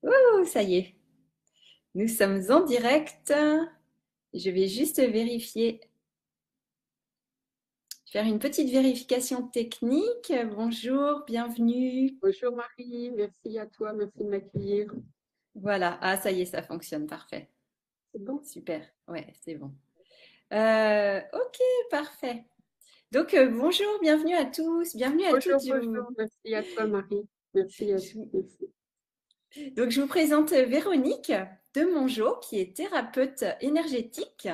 Oh, ça y est, nous sommes en direct. Je vais juste vérifier, faire une petite vérification technique. Bonjour, bienvenue. Bonjour Marie, merci à toi, merci de m'accueillir. Voilà, ah ça y est, ça fonctionne, parfait. C'est bon? Super, ouais, c'est bon. Ok, parfait. Donc, bonjour, bienvenue à tous, bienvenue à Bonjour, toutes. bonjour, merci à toi Marie. Merci à Je- merci. Donc, je vous présente Véronique de Mongeau, qui est thérapeute énergétique.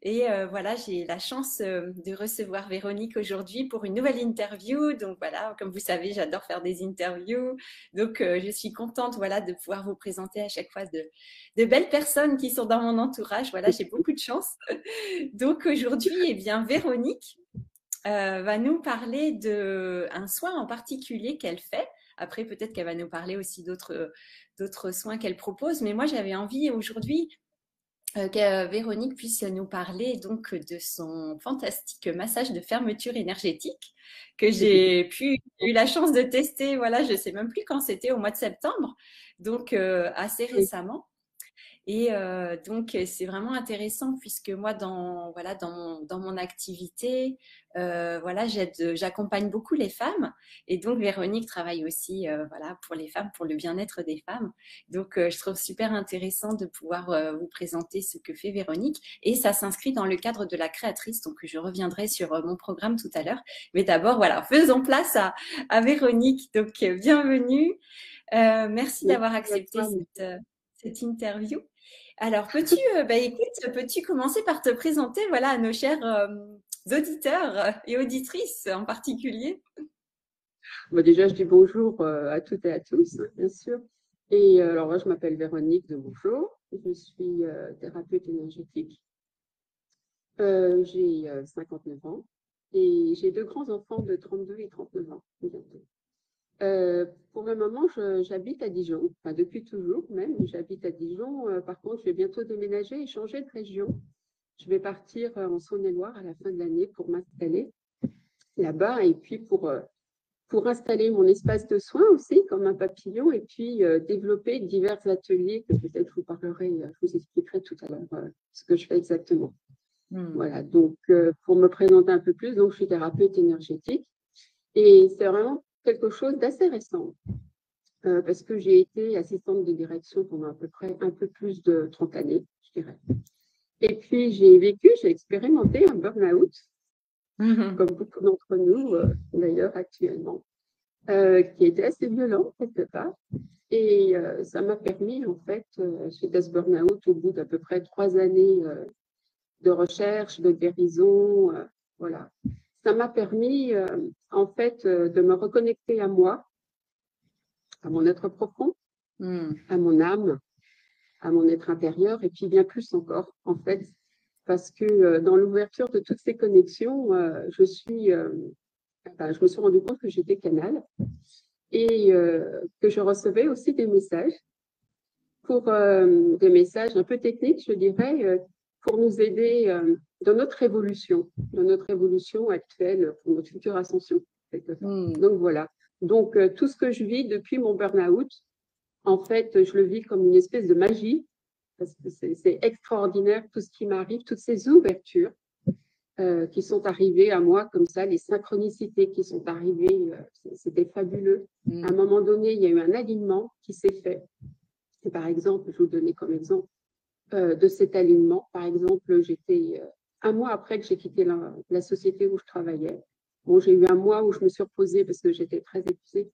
Et voilà, j'ai la chance de recevoir Véronique aujourd'hui pour une nouvelle interview. Donc voilà, comme vous savez, j'adore faire des interviews. Donc je suis contente voilà, de pouvoir vous présenter à chaque fois de belles personnes qui sont dans mon entourage. Voilà, j'ai beaucoup de chance. Donc aujourd'hui, eh bien, Véronique va nous parler d'un soin en particulier qu'elle fait. Après, peut-être qu'elle va nous parler aussi d'autres soins qu'elle propose. Mais moi, j'avais envie aujourd'hui que Véronique puisse nous parler donc de son fantastique massage de fermeture énergétique que j'ai eu la chance de tester. Voilà, je sais même plus quand c'était, au mois de septembre, donc assez Oui, récemment. Et donc, c'est vraiment intéressant puisque moi, voilà, dans mon activité, voilà, j'accompagne beaucoup les femmes. Et donc, Véronique travaille aussi voilà, pour les femmes, pour le bien-être des femmes. Donc, je trouve super intéressant de pouvoir vous présenter ce que fait Véronique. Et ça s'inscrit dans le cadre de la créatrice. Donc, je reviendrai sur mon programme tout à l'heure. Mais d'abord, voilà, faisons place à Véronique. Donc, bienvenue. Merci d'avoir merci à accepté toi. cette interview. Alors, peux-tu commencer par te présenter, voilà, à nos chers auditeurs et auditrices en particulier? Bon, déjà, je dis bonjour à toutes et à tous, hein, bien sûr. Et alors, moi, je m'appelle Véronique de Bonjour. Je suis thérapeute énergétique. J'ai 59 ans et j'ai deux grands-enfants de 32 et 39 ans bientôt. Pour le moment, j'habite à Dijon, enfin depuis toujours même, j'habite à Dijon. Par contre, je vais bientôt déménager et changer de région. Je vais partir en Saône-et-Loire à la fin de l'année pour m'installer là-bas et puis pour installer mon espace de soins aussi, comme un papillon, et puis développer divers ateliers que peut-être vous parlerez, je vous expliquerai tout à l'heure ce que je fais exactement. Hmm. Voilà, donc pour me présenter un peu plus, donc je suis thérapeute énergétique et c'est vraiment quelque chose d'assez récent parce que j'ai été assistante de direction pendant à peu près un peu plus de 30 années, je dirais. Et puis j'ai expérimenté un burn-out, Mhm. comme beaucoup d'entre nous d'ailleurs actuellement, qui était assez violent quelque part. Et ça m'a permis, en fait, suite à ce burn-out, au bout d'à peu près 3 années de recherche, de guérison, voilà, ça m'a permis, en fait, de me reconnecter à moi, à mon être profond, Hmm. à mon âme, à mon être intérieur, et puis bien plus encore, en fait, parce que dans l'ouverture de toutes ces connexions, enfin, je me suis rendu compte que j'étais canal et que je recevais aussi des messages pour des messages un peu techniques, je dirais, pour nous aider dans notre évolution actuelle, pour notre future ascension, quelque part. Hmm. Donc voilà. Donc tout ce que je vis depuis mon burn-out, en fait, je le vis comme une espèce de magie, parce que c'est extraordinaire tout ce qui m'arrive, toutes ces ouvertures qui sont arrivées à moi comme ça, les synchronicités qui sont arrivées, c'était fabuleux. À un Hmm. moment donné, il y a eu un alignement qui s'est fait. Et par exemple, je vais vous donner comme exemple de cet alignement. Par exemple, j'étais un mois après que j'ai quitté la société où je travaillais. Bon, j'ai eu un mois où je me suis reposée parce que j'étais très épuisée.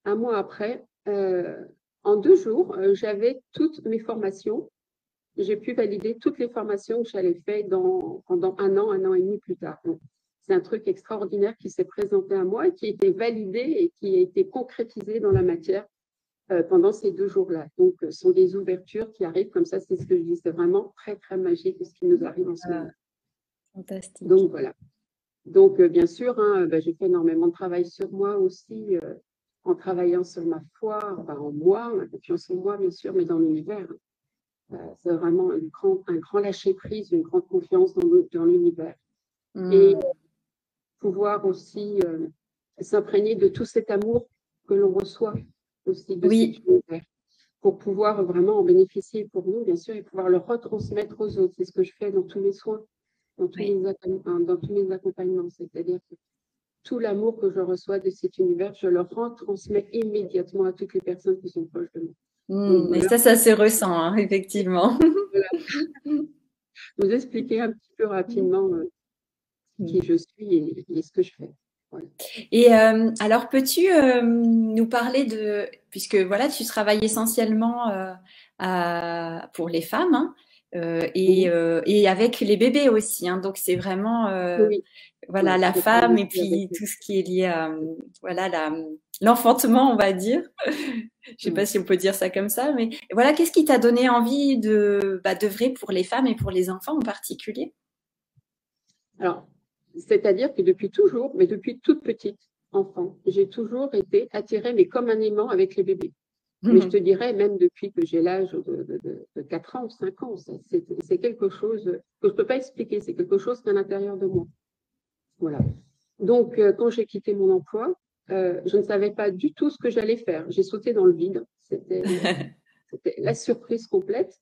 Un mois après, en 2 jours, j'avais toutes mes formations. J'ai pu valider toutes les formations que j'allais faire pendant un an et demi plus tard. Donc, c'est un truc extraordinaire qui s'est présenté à moi et qui a été validé et qui a été concrétisé dans la matière pendant ces 2 jours-là. Donc, ce sont des ouvertures qui arrivent comme ça, c'est ce que je dis, c'est vraiment très, très magique ce qui nous arrive en ce Ah, moment. fantastique. Donc, voilà. Donc, bien sûr, hein, j'ai fait énormément de travail sur moi aussi, en travaillant sur ma foi, enfin, en moi, la confiance en moi, bien sûr, mais dans l'univers. C'est vraiment un grand lâcher-prise, une grande confiance dans l'univers. Et Hmm. pouvoir aussi s'imprégner de tout cet amour que l'on reçoit aussi de cet Oui, univers. pour pouvoir vraiment en bénéficier pour nous, bien sûr, et pouvoir le retransmettre aux autres. C'est ce que je fais dans tous mes soins, dans tous mes accompagnements. C'est-à-dire que tout l'amour que je reçois de cet univers, je le retransmets immédiatement à toutes les personnes qui sont proches de moi. Donc, et ça se ressent, hein, effectivement. Voilà. Vous expliquer un petit peu rapidement qui je suis et ce que je fais. Voilà. Et alors, peux-tu nous parler puisque voilà, tu travailles essentiellement pour les femmes, hein, et avec les bébés aussi, hein, donc c'est vraiment voilà, la femme et puis tout ce qui est lié à voilà, l'enfantement, on va dire. Je sais pas si on peut dire ça comme ça, mais voilà, qu'est-ce qui t'a donné envie d'œuvrer pour les femmes et pour les enfants en particulier? Alors, c'est-à-dire que depuis toujours, mais depuis toute petite enfant, j'ai toujours été attirée, mais comme un aimant avec les bébés. Mais je te dirais, même depuis que j'ai l'âge de 4 ans ou 5 ans, c'est quelque chose que je ne peux pas expliquer, c'est quelque chose qui est à l'intérieur de moi. Voilà. Donc, quand j'ai quitté mon emploi, je ne savais pas du tout ce que j'allais faire. J'ai sauté dans le vide. C'était la surprise complète.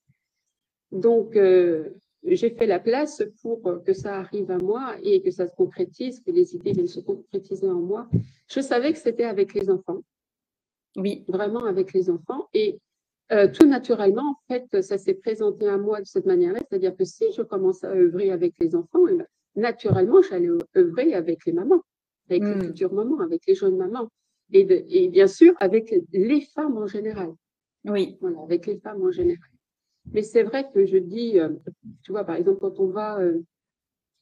Donc, j'ai fait la place pour que ça arrive à moi et que ça se concrétise, que les idées viennent se concrétiser en moi. Je savais que c'était avec les enfants. Oui. Vraiment avec les enfants. Et tout naturellement, en fait, ça s'est présenté à moi de cette manière-là. C'est-à-dire que si je commence à œuvrer avec les enfants, naturellement, j'allais œuvrer avec les mamans, avec les futures mamans, avec les jeunes mamans. Et bien sûr, avec les femmes en général. Oui. Voilà, avec les femmes en général. Mais c'est vrai que je dis, tu vois, par exemple, quand on va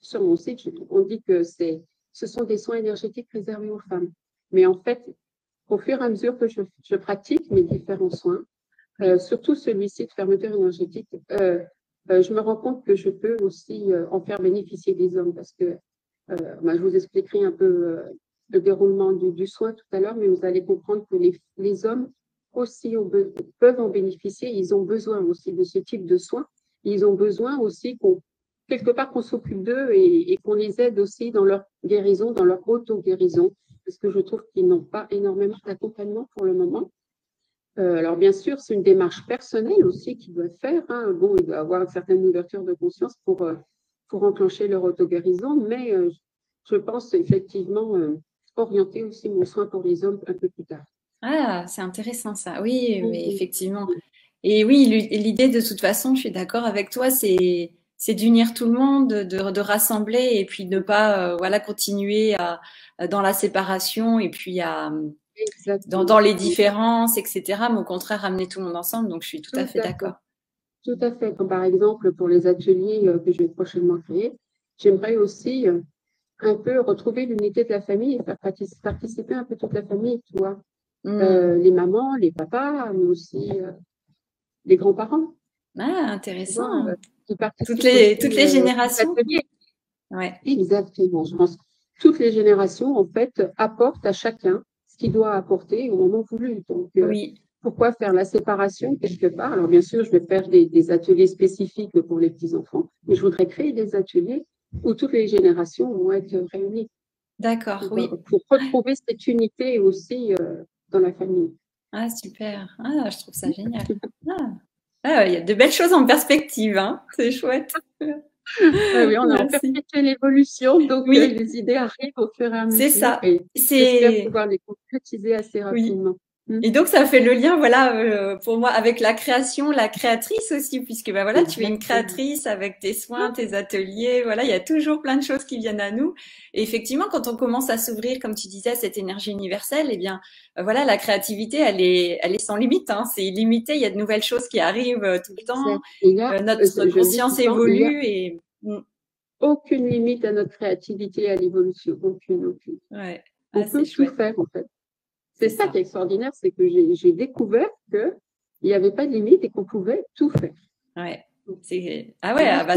sur mon site, on dit que ce sont des soins énergétiques réservés aux femmes. Mais en fait, au fur et à mesure que je pratique mes différents soins, surtout celui-ci de fermeture énergétique, je me rends compte que je peux aussi en faire bénéficier des hommes parce que je vous expliquerai un peu le déroulement du soin tout à l'heure, mais vous allez comprendre que les hommes aussi peuvent en bénéficier. Ils ont besoin aussi de ce type de soins. Ils ont besoin aussi quelque part qu'on s'occupe d'eux et qu'on les aide aussi dans leur guérison, dans leur auto-guérison, parce que je trouve qu'ils n'ont pas énormément d'accompagnement pour le moment. Alors bien sûr, c'est une démarche personnelle aussi qu'ils doivent faire. Hein. Bon, ils doivent avoir une certaine ouverture de conscience pour enclencher leur auto-guérison, mais je pense effectivement orienter aussi mon soin pour les hommes un peu plus tard. Ah, c'est intéressant ça. Oui, mais effectivement. Et oui, l'idée de toute façon, je suis d'accord avec toi, c'est d'unir tout le monde, de rassembler et puis de ne pas voilà, continuer dans la séparation et puis dans les différences, etc. Mais au contraire, ramener tout le monde ensemble. Donc, je suis tout à fait d'accord. Tout à fait. Comme par exemple, pour les ateliers que je vais prochainement créer, j'aimerais aussi un peu retrouver l'unité de la famille et faire participer un peu toute la famille, tu vois. Les mamans, les papas, mais aussi les grands-parents. Ah, intéressant. Toutes les générations. Ouais. Exactement. Je pense que toutes les générations, en fait, apportent à chacun ce qu'il doit apporter au moment voulu. Donc, oui. Pourquoi faire la séparation quelque part? Alors, bien sûr, je vais faire des ateliers spécifiques pour les petits-enfants, mais je voudrais créer des ateliers où toutes les générations vont être réunies. D'accord, oui. Pour retrouver cette unité aussi dans la famille. Ah, super. Ah, je trouve ça génial. Il y a de belles choses en perspective, hein. C'est chouette. Oui, on a en perpétuelle l'évolution, donc les idées arrivent au fur et à mesure. C'est ça. J'espère pouvoir les concrétiser assez rapidement. Oui. Et donc, ça fait le lien, voilà, pour moi, avec la création, la créatrice aussi, puisque bah, voilà, tu es une créatrice avec tes soins, tes ateliers, voilà, il y a toujours plein de choses qui viennent à nous. Et effectivement, quand on commence à s'ouvrir, comme tu disais, à cette énergie universelle, eh bien, voilà, la créativité, elle est sans limite, hein, c'est illimité, il y a de nouvelles choses qui arrivent tout le temps, notre conscience évolue et… Aucune limite à notre créativité, à l'évolution, aucune. Ouais. On peut tout faire, en fait. C'est ça qui est extraordinaire, c'est que j'ai découvert qu'il n'y avait pas de limite et qu'on pouvait tout faire. Ouais.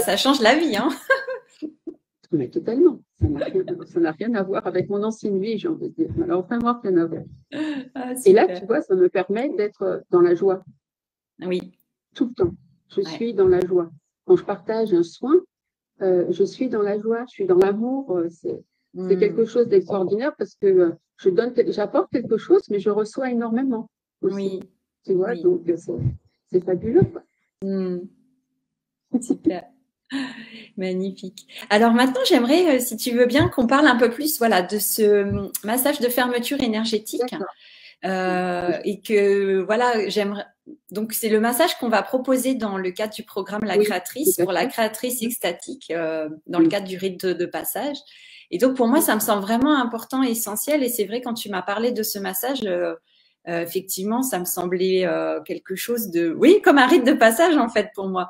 Ça change la vie, hein. Mais totalement. Ça n'a rien à voir avec mon ancienne vie, j'ai envie de dire. Alors, vraiment rien à voir. Et là, tu vois, ça me permet d'être dans la joie. Oui. Tout le temps. Je suis dans la joie. Quand je partage un soin, je suis dans la joie, je suis dans l'amour. C'est quelque chose d'extraordinaire parce que j'apporte quelque chose, mais je reçois énormément aussi. Oui. tu vois, Oui. donc c'est fabuleux, quoi. Super. Magnifique. Alors maintenant, j'aimerais, si tu veux bien, qu'on parle un peu plus voilà, de ce massage de fermeture énergétique. Et que voilà, j'aimerais. Donc, c'est le massage qu'on va proposer dans le cadre du programme La Créatrice, pour la créatrice extatique, dans le cadre du rite de passage. Et donc, pour moi, ça me semble vraiment important et essentiel. Et c'est vrai, quand tu m'as parlé de ce massage, effectivement, ça me semblait quelque chose de. Oui, comme un rite de passage, en fait, pour moi.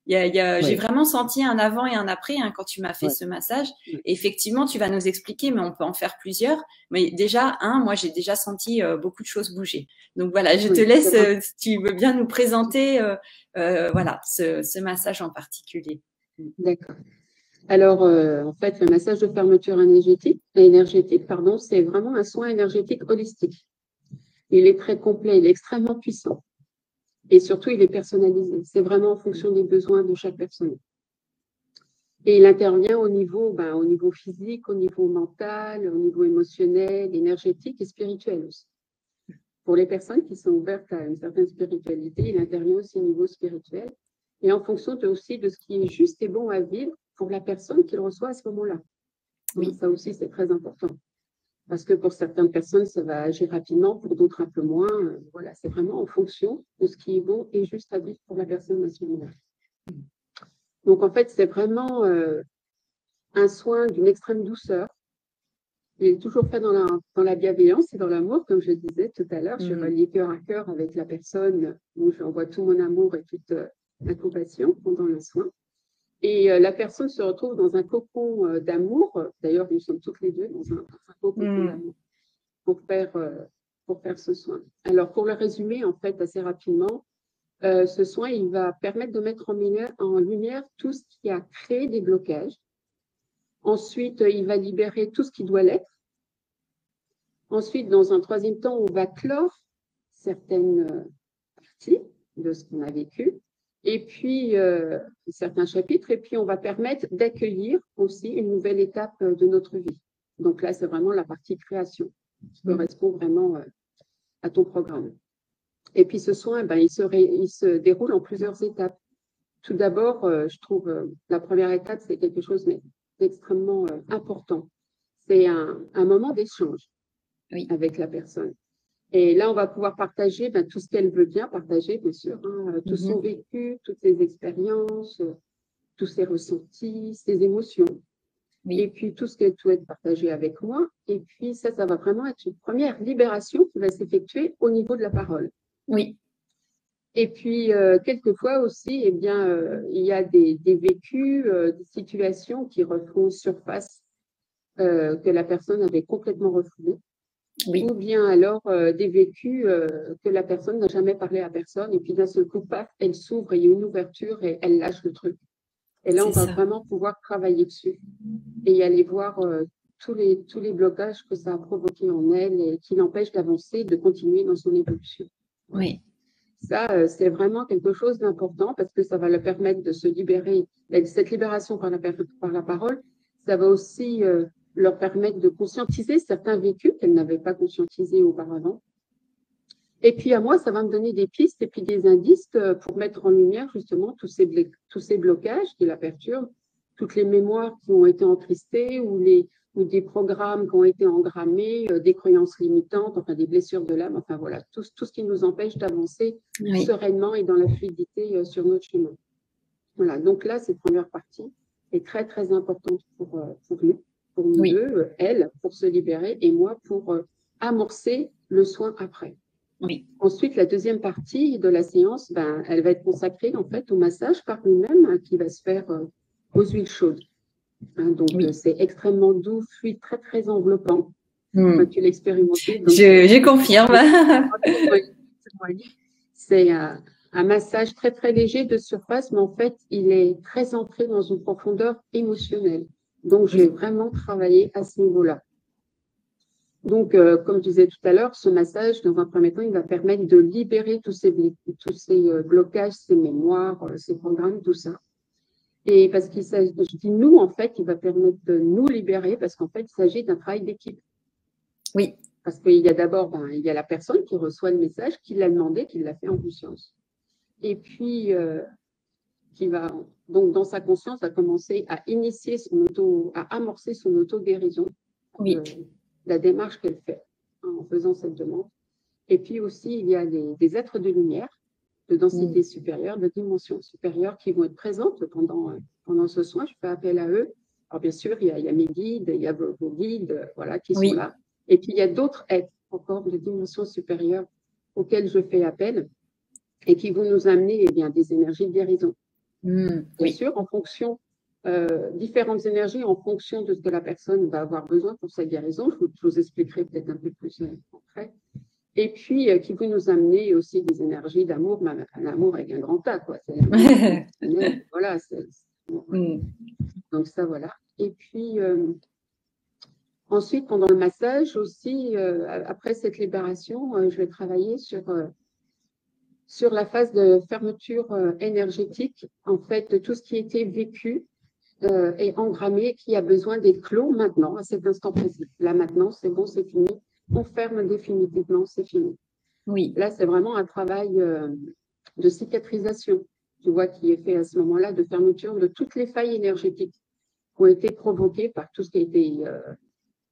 J'ai vraiment senti un avant et un après quand tu m'as fait ce massage. Et effectivement, tu vas nous expliquer, mais on peut en faire plusieurs. Mais déjà, moi, j'ai déjà senti beaucoup de choses bouger. Donc voilà, je te laisse, si tu veux bien nous présenter voilà, ce massage en particulier. D'accord. Alors, en fait, le massage de fermeture énergétique, c'est vraiment un soin énergétique holistique. Il est très complet, il est extrêmement puissant. Et surtout, il est personnalisé. C'est vraiment en fonction des besoins de chaque personne. Et il intervient au niveau physique, au niveau mental, au niveau émotionnel, énergétique et spirituel aussi. Pour les personnes qui sont ouvertes à une certaine spiritualité, il intervient aussi au niveau spirituel et en fonction aussi de ce qui est juste et bon à vivre pour la personne qui le reçoit à ce moment-là. Oui. Ça aussi, c'est très important. Parce que pour certaines personnes, ça va agir rapidement, pour d'autres un peu moins. Voilà, c'est vraiment en fonction de ce qui est bon et juste à vivre pour la personne à ce moment-là. Donc, en fait, c'est vraiment un soin d'une extrême douceur. Il est toujours fait dans la bienveillance et dans l'amour, comme je le disais tout à l'heure. Je relie cœur à cœur avec la personne où j'envoie tout mon amour et toute ma compassion pendant le soin. Et la personne se retrouve dans un cocon d'amour. D'ailleurs, nous sommes toutes les deux dans un cocon d'amour pour faire ce soin. Alors, pour le résumer, en fait, assez rapidement, ce soin, il va permettre de mettre en lumière tout ce qui a créé des blocages. Ensuite, il va libérer tout ce qui doit l'être. Ensuite, dans un troisième temps, on va clore certaines parties de ce qu'on a vécu. Et puis, certains chapitres, et puis on va permettre d'accueillir aussi une nouvelle étape de notre vie. Donc là, c'est vraiment la partie création qui correspond vraiment à ton programme. Et puis ce soin, il se déroule en plusieurs étapes. Tout d'abord, je trouve la première étape, c'est quelque chose d'extrêmement important. C'est un moment d'échange avec la personne. Et là, on va pouvoir partager tout ce qu'elle veut bien partager, bien sûr, tout son vécu, toutes ses expériences, tous ses ressentis, ses émotions. Et puis, tout ce qu'elle souhaite partager avec moi. Et puis, ça va vraiment être une première libération qui va s'effectuer au niveau de la parole. Oui. Et puis, quelquefois aussi, il y a des vécus, des situations qui refont surface que la personne avait complètement refoulées. Ou bien alors des vécus que la personne n'a jamais parlé à personne et puis d'un seul coup, paf, elle s'ouvre, il y a une ouverture et elle lâche le truc. Et là, on va vraiment pouvoir travailler dessus et y aller voir tous les blocages que ça a provoqué en elle et qui l'empêchent d'avancer, de continuer dans son évolution. Oui. Ça, c'est vraiment quelque chose d'important parce que ça va leur permettre de se libérer. Cette libération par la parole, ça va aussi leur permettre de conscientiser certains vécus qu'elles n'avaient pas conscientisés auparavant. Et puis à moi, ça va me donner des pistes et puis des indices pour mettre en lumière justement tous ces blocages qui la perturbent, toutes les mémoires qui ont été entristées ou des programmes qui ont été engrammés, des croyances limitantes, enfin des blessures de l'âme, enfin voilà, tout ce qui nous empêche d'avancer sereinement et dans la fluidité sur notre chemin. Voilà, donc là, cette première partie est très, très importante pour nous deux, elle, pour se libérer et moi pour amorcer le soin après. Oui. Ensuite, la deuxième partie de la séance, elle va être consacrée en fait au massage par lui-même qui va se faire aux huiles chaudes. Donc, c'est extrêmement doux, fluide, très, très enveloppant. Tu l'as expérimenté. Je confirme. C'est un massage très, très léger de surface, mais en fait, il est très ancré dans une profondeur émotionnelle. Donc, je vais vraiment travailler à ce niveau-là. Donc, comme je disais tout à l'heure, ce massage, dans un premier temps, il va permettre de libérer tous ces blocages, ces mémoires, ces programmes, tout ça. Et parce qu'il s'agit, je dis nous, en fait, il va permettre de nous libérer parce qu'en fait, il s'agit d'un travail d'équipe. Oui. Parce qu'il y a d'abord, il y a la personne qui reçoit le message, qui l'a demandé, qui l'a fait en conscience. Et puis, qui va, donc, dans sa conscience, va commencer à à amorcer son auto-guérison, Oui. la démarche qu'elle fait en faisant cette demande. Et puis aussi, il y a des êtres de lumière, de densité supérieure, de dimension supérieure, qui vont être présentes pendant ce soin. Je fais appel à eux. Alors, bien sûr, il y a mes guides, il y a vos guides, voilà, qui sont là. Et puis, il y a d'autres êtres encore de dimension supérieure auxquels je fais appel et qui vont nous amener des énergies de guérison. Bien sûr, en fonction, différentes énergies en fonction de ce que la personne va avoir besoin pour sa guérison. Je vous expliquerai peut-être un peu plus après. Et puis, qui vont nous amener aussi des énergies d'amour, un amour avec un grand A, quoi. C'est l'amour, voilà. Donc ça, voilà. Et puis, ensuite, pendant le massage aussi, après cette libération, je vais travailler sur la phase de fermeture énergétique, en fait, de tout ce qui était vécu et engrammé, qui a besoin d'être clos maintenant, à cet instant précis. Là, maintenant, c'est bon, c'est fini. On ferme définitivement, c'est fini. Oui. Là, c'est vraiment un travail de cicatrisation, tu vois, qui est fait à ce moment-là, de fermeture de toutes les failles énergétiques qui ont été provoquées par tout ce qui a été,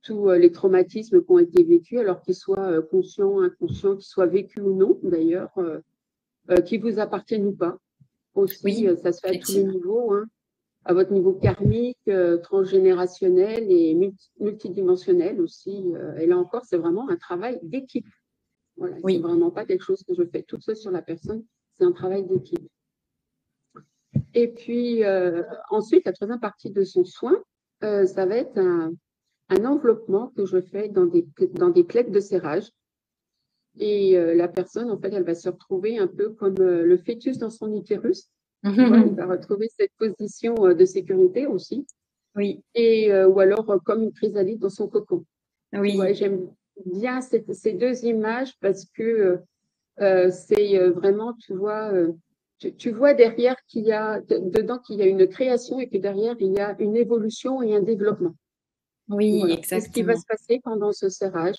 tous les traumatismes qui ont été vécus, alors qu'ils soient conscients, inconscients, qu'ils soient vécus ou non, d'ailleurs, qui vous appartiennent ou pas. Aussi, ça se fait à tous les niveaux, hein, à votre niveau karmique, transgénérationnel et multidimensionnel aussi. Et là encore, c'est vraiment un travail d'équipe. Voilà, c'est vraiment pas quelque chose que je fais toute seule sur la personne, c'est un travail d'équipe. Et puis, ensuite, la troisième partie de son soin, ça va être un enveloppement que je fais dans des plaies de serrage. Et la personne, en fait, elle va se retrouver un peu comme le fœtus dans son utérus. Elle va retrouver cette position de sécurité aussi. Oui. Et, ou alors comme une chrysalide dans son cocon. Oui. J'aime bien ces deux images parce que c'est vraiment, tu vois derrière qu'il y a dedans qu'il y a une création et que derrière il y a une évolution et un développement. Oui, voilà. exactement. C'est ce qui va se passer pendant ce serrage.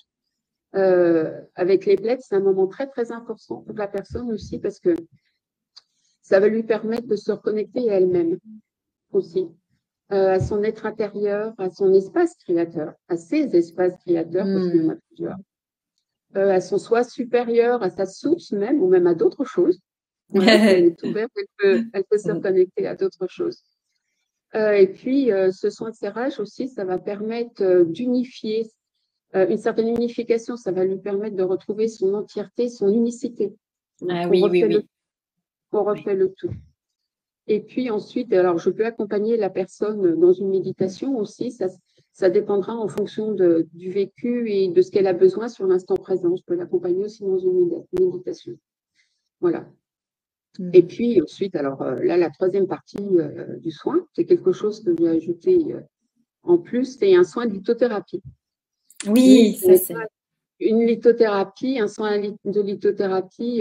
Avec les plaies, c'est un moment très très important pour la personne aussi parce que ça va lui permettre de se reconnecter à elle-même aussi, à son être intérieur, à son espace créateur, à ses espaces créateurs, parce qu'il y en a plusieurs, à son soi supérieur, à sa source même, ou même à d'autres choses. Voilà, si elle est ouverte, elle peut se reconnecter à d'autres choses. Et puis, ce soin de serrage aussi, ça va permettre d'unifier, une certaine unification, ça va lui permettre de retrouver son entièreté, son unicité. Ah oui, oui, oui. On refait le tout. Et puis ensuite, alors je peux accompagner la personne dans une méditation aussi, ça dépendra en fonction du vécu et de ce qu'elle a besoin sur l'instant présent. Je peux l'accompagner aussi dans une méditation. Voilà. Et puis ensuite, alors là, la troisième partie du soin, c'est quelque chose que j'ai ajouté en plus, c'est un soin de lithothérapie. Oui, ça c'est. Une lithothérapie, un soin de lithothérapie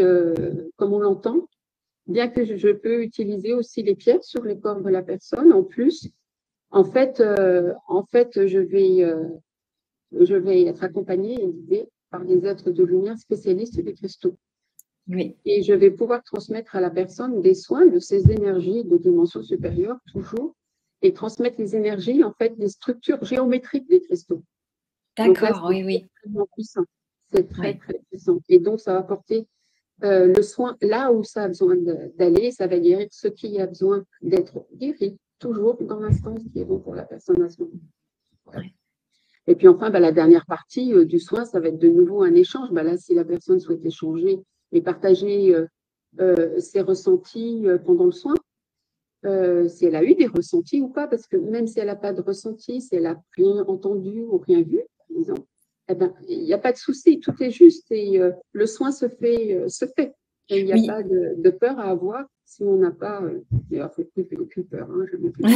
comme on l'entend, bien que je peux utiliser aussi les pierres sur les corps de la personne. En plus, en fait, je vais être accompagnée et guidée par des êtres de lumière spécialistes des cristaux. Oui. Et je vais pouvoir transmettre à la personne des soins de ces énergies de dimension supérieure, toujours, et transmettre les énergies, en fait, des structures géométriques des cristaux. D'accord, oui, oui. C'est très, très puissant. Et donc, ça va porter le soin là où ça a besoin d'aller, ça va guérir ce qui a besoin d'être guéri, toujours dans l'instance qui est bon pour la personne à ce moment. Voilà. Et puis enfin, la dernière partie du soin, ça va être de nouveau un échange. Là, si la personne souhaite échanger et partager ses ressentis pendant le soin, si elle a eu des ressentis ou pas, parce que même si elle n'a pas de ressenti, si elle n'a rien entendu ou rien vu, par exemple, eh ben, il n'y a pas de souci, tout est juste et le soin se fait. Et il n'y a pas de peur à avoir si on n'a pas. D'ailleurs, il ne faut plus peur. Hein, jamais plus peur.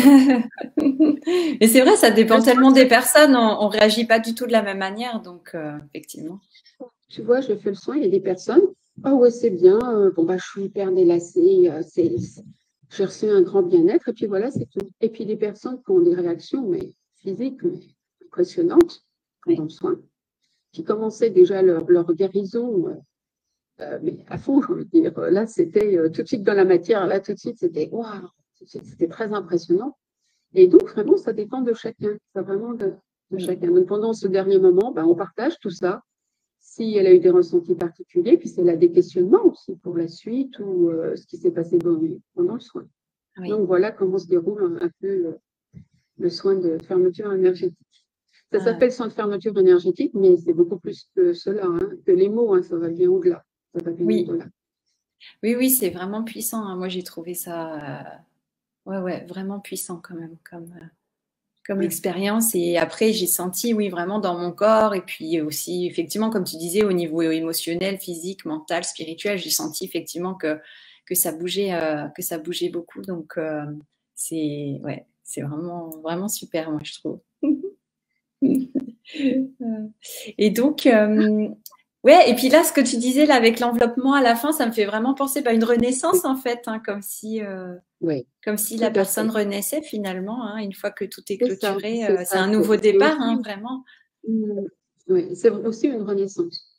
Et c'est vrai, ça dépend tellement des personnes, on ne réagit pas du tout de la même manière, donc effectivement. Tu vois, je fais le soin, il y a des personnes, ah ouais, c'est bien, je suis hyper délacée, j'ai reçu un grand bien-être, et puis voilà, c'est tout. Et puis des personnes qui ont des réactions mais physiques mais impressionnantes pendant le soin. qui commençaient déjà leur guérison, mais à fond, je veux dire. Là, c'était tout de suite dans la matière. Là, tout de suite, c'était waouh, c'était très impressionnant. Et donc, vraiment, ça dépend de chacun. Ça vraiment de chacun. Donc, pendant ce dernier moment, ben, on partage tout ça. Si elle a eu des ressentis particuliers, puis si elle a des questionnements aussi pour la suite ou ce qui s'est passé pendant le soin. Oui. Donc, voilà comment se déroule un peu le soin de fermeture énergétique. Ça s'appelle soin de fermeture énergétique, mais c'est beaucoup plus que cela, hein, que les mots, hein, ça va bien au-delà. Oui, oui, c'est vraiment puissant, hein. Moi, j'ai trouvé ça vraiment puissant quand même comme expérience. Et après, j'ai senti, oui, vraiment dans mon corps. Et puis aussi, effectivement, comme tu disais, au niveau émotionnel, physique, mental, spirituel, j'ai senti effectivement que ça bougeait beaucoup. Donc, c'est vraiment, vraiment super, moi, je trouve. Et donc, ouais, et puis là, ce que tu disais là avec l'enveloppement à la fin, ça me fait vraiment penser à une renaissance en fait, hein, comme si la personne renaissait finalement, hein, une fois que tout est clôturé. C'est un nouveau départ, hein, vraiment. Oui, c'est aussi une renaissance.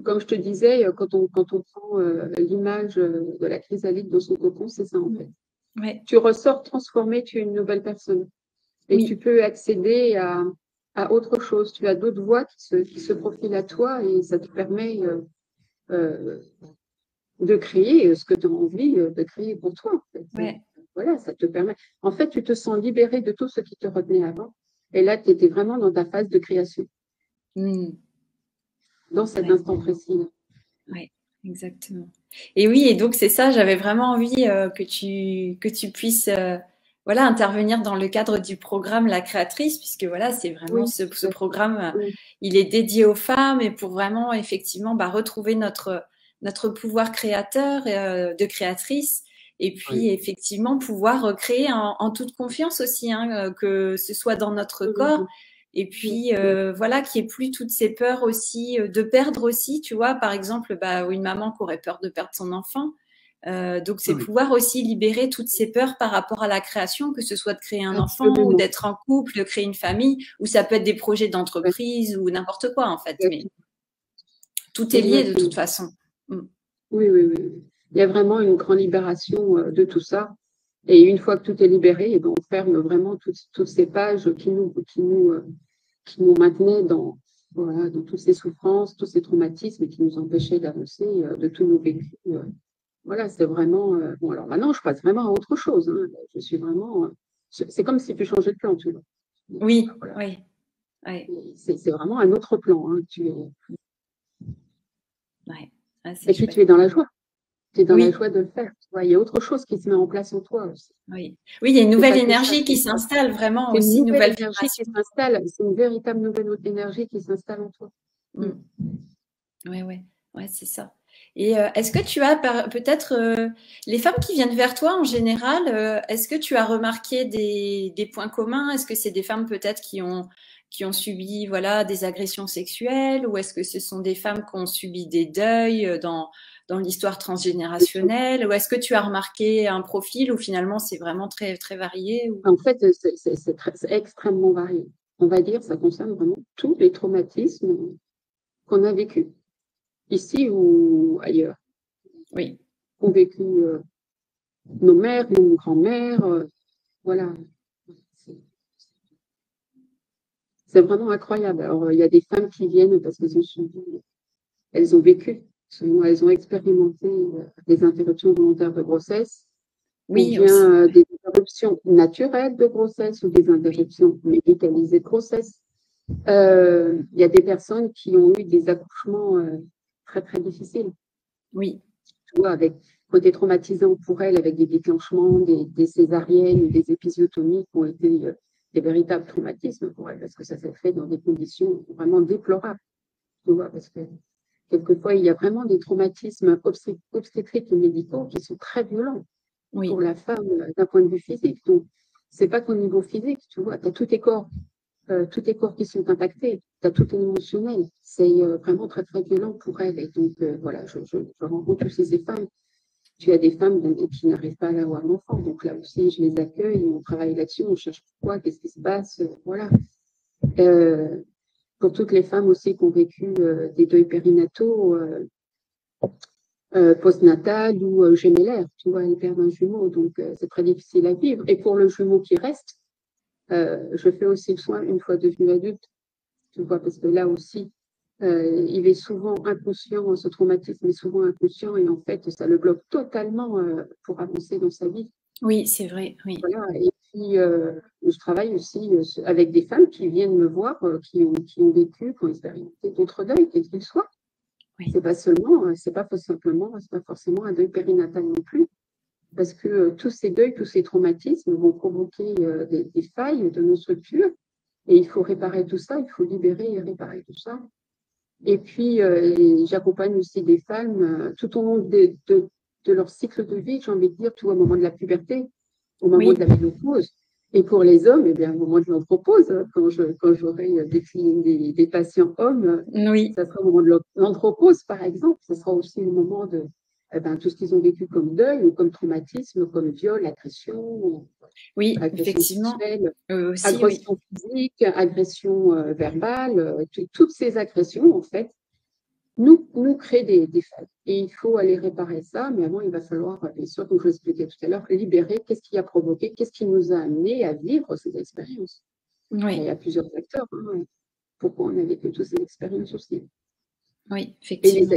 Comme je te disais, quand on prend l'image de la chrysalide dans son cocon, c'est ça en fait. Ouais. Tu ressors transformé, tu es une nouvelle personne. Et tu peux accéder à autre chose. Tu as d'autres voies qui se profilent à toi et ça te permet de créer ce que tu as envie de créer pour toi. En fait. Ouais. Voilà, ça te permet. En fait, tu te sens libéré de tout ce qui te retenait avant. Et là, tu étais vraiment dans ta phase de création. Dans cet instant précis. Oui, exactement. Et oui, et donc c'est ça, j'avais vraiment envie que tu puisses intervenir dans le cadre du programme La Créatrice, puisque voilà, c'est vraiment ce programme, il est dédié aux femmes et pour vraiment effectivement retrouver notre pouvoir créateur de créatrice. Et puis effectivement pouvoir créer en toute confiance aussi, hein, que ce soit dans notre corps. Et puis voilà, qu'il n'y ait plus toutes ces peurs aussi de perdre aussi, tu vois, par exemple, une maman qui aurait peur de perdre son enfant. Donc c'est pouvoir aussi libérer toutes ces peurs par rapport à la création, que ce soit de créer un enfant ou d'être en couple, de créer une famille, ou ça peut être des projets d'entreprise ou n'importe quoi en fait. Mais tout est lié de toute façon. Oui. Il y a vraiment une grande libération de tout ça. Et une fois que tout est libéré, on ferme vraiment toutes ces pages qui nous maintenaient dans toutes ces souffrances, tous ces traumatismes qui nous empêchaient d'avancer, de tous nos vécus. Voilà, c'est vraiment. Bon, alors maintenant, je passe vraiment à autre chose. Hein. Je suis vraiment. C'est comme si tu changeais de plan, tu vois. Oui, voilà. oui. C'est vraiment un autre plan. Hein. Et puis tu es dans la joie. Tu es dans la joie de le faire. Il y a autre chose qui se met en place en toi aussi. Oui, il y a une nouvelle énergie qui s'installe vraiment aussi. Une nouvelle énergie qui s'installe. C'est une véritable nouvelle énergie qui s'installe en toi. Oui, c'est ça. Et est-ce que tu as peut-être les femmes qui viennent vers toi en général, est-ce que tu as remarqué des points communs? Est-ce que c'est des femmes peut-être qui ont subi des agressions sexuelles, ou est-ce que ce sont des femmes qui ont subi des deuils dans l'histoire transgénérationnelle, ou est-ce que tu as remarqué un profil où finalement c'est vraiment très, très varié En fait, c'est extrêmement varié. On va dire, ça concerne vraiment tous les traumatismes qu'on a vécus, ici ou ailleurs. Oui. Ont vécu nos mères, nos grands-mères, voilà. C'est vraiment incroyable. Alors, il y a des femmes qui viennent parce qu'elles ont vécu, elles ont expérimenté des interruptions volontaires de grossesse, ou bien des interruptions naturelles de grossesse ou des interruptions médicalisées de grossesse. Il y a des personnes qui ont eu des accouchements très, très difficiles. Oui. Tu vois, avec côté traumatisant pour elles, avec des déclenchements, des césariennes ou des épisiotomies qui ont été des véritables traumatismes pour elles, parce que ça s'est fait dans des conditions vraiment déplorables. Tu vois, parce que quelquefois, il y a vraiment des traumatismes obstétriques et médicaux qui sont très violents pour la femme d'un point de vue physique. Donc, c'est pas qu'au niveau physique, tu vois, tu as tous tes corps qui sont impactés, tu as tout ton émotionnel. C'est vraiment très, très violent pour elles. Et donc, voilà, je rencontre aussi ces femmes. Tu as des femmes qui n'arrivent pas à avoir d'enfant. Donc là aussi, je les accueille, on travaille là-dessus, on cherche pourquoi, qu'est-ce qui se passe, voilà. pour toutes les femmes aussi qui ont vécu des deuils périnataux, postnatal ou gémellaire, tu vois, elles perdent un jumeau, donc c'est très difficile à vivre. Et pour le jumeau qui reste, je fais aussi le soin une fois devenu adulte, tu vois, parce que là aussi, il est souvent inconscient, ce traumatisme est souvent inconscient et en fait, ça le bloque totalement pour avancer dans sa vie. Oui, c'est vrai, oui. Voilà. Et puis, je travaille aussi avec des femmes qui viennent me voir, qui ont vécu, qui ont expérimenté d'autres deuils, quels qu'ils soient. Oui. C'est pas forcément un deuil périnatal non plus, parce que tous ces deuils, tous ces traumatismes vont provoquer des failles de nos structures, et il faut réparer tout ça, il faut libérer et réparer tout ça. Et puis, j'accompagne aussi des femmes tout au long de leur cycle de vie, j'ai envie de dire, tout au moment de la puberté, au moment Oui. de la ménopause. Et pour les hommes, eh bien, au moment de l'anthropause, quand j'aurai des patients hommes, Oui. ça sera au moment de l'anthropause, par exemple. Ce sera aussi le moment de tout ce qu'ils ont vécu comme deuil ou comme traumatisme, comme viol, agression, Oui, agression effectivement. sexuelle, Aussi, oui. agression physique, agression verbale. Toutes ces agressions, en fait, nous créent des failles. Et il faut aller réparer ça, mais avant, il va falloir, bien sûr, comme je l'expliquais tout à l'heure, libérer qu'est-ce qui a provoqué, qu'est-ce qui nous a amené à vivre ces expériences. Oui. Il y a plusieurs facteurs. Hein. Pourquoi on a vécu toutes ces expériences aussi. Oui, Et effectivement. les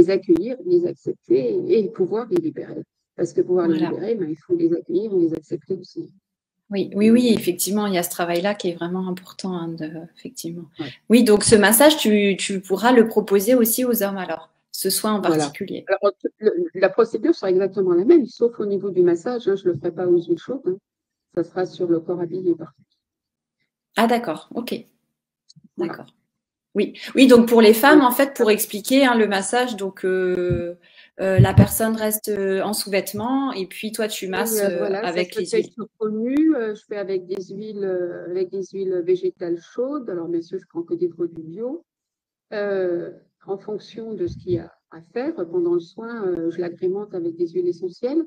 accueillir, les accepter et pouvoir les libérer. Parce que pouvoir les Voilà. libérer, il faut les accueillir et les accepter aussi. Oui, oui, oui, effectivement, il y a ce travail-là qui est vraiment important, hein, effectivement. Ouais. Oui, donc ce massage, tu pourras le proposer aussi aux hommes alors, ce soin en particulier. Alors, la procédure sera exactement la même, sauf au niveau du massage, hein, je ne le ferai pas aux huiles chaudes, hein. Ça sera sur le corps habillé par contre. Ah d'accord, ok. Voilà. D'accord. Oui. Oui, donc pour les femmes, en fait, pour expliquer hein, le massage, donc la personne reste en sous-vêtements et puis toi tu masses Voilà, ça avec se les fait huiles. sur peau nue, je fais avec des huiles végétales chaudes. Alors bien sûr, je prends que des produits bio. En fonction de ce qu'il y a à faire pendant le soin, je l'agrémente avec des huiles essentielles.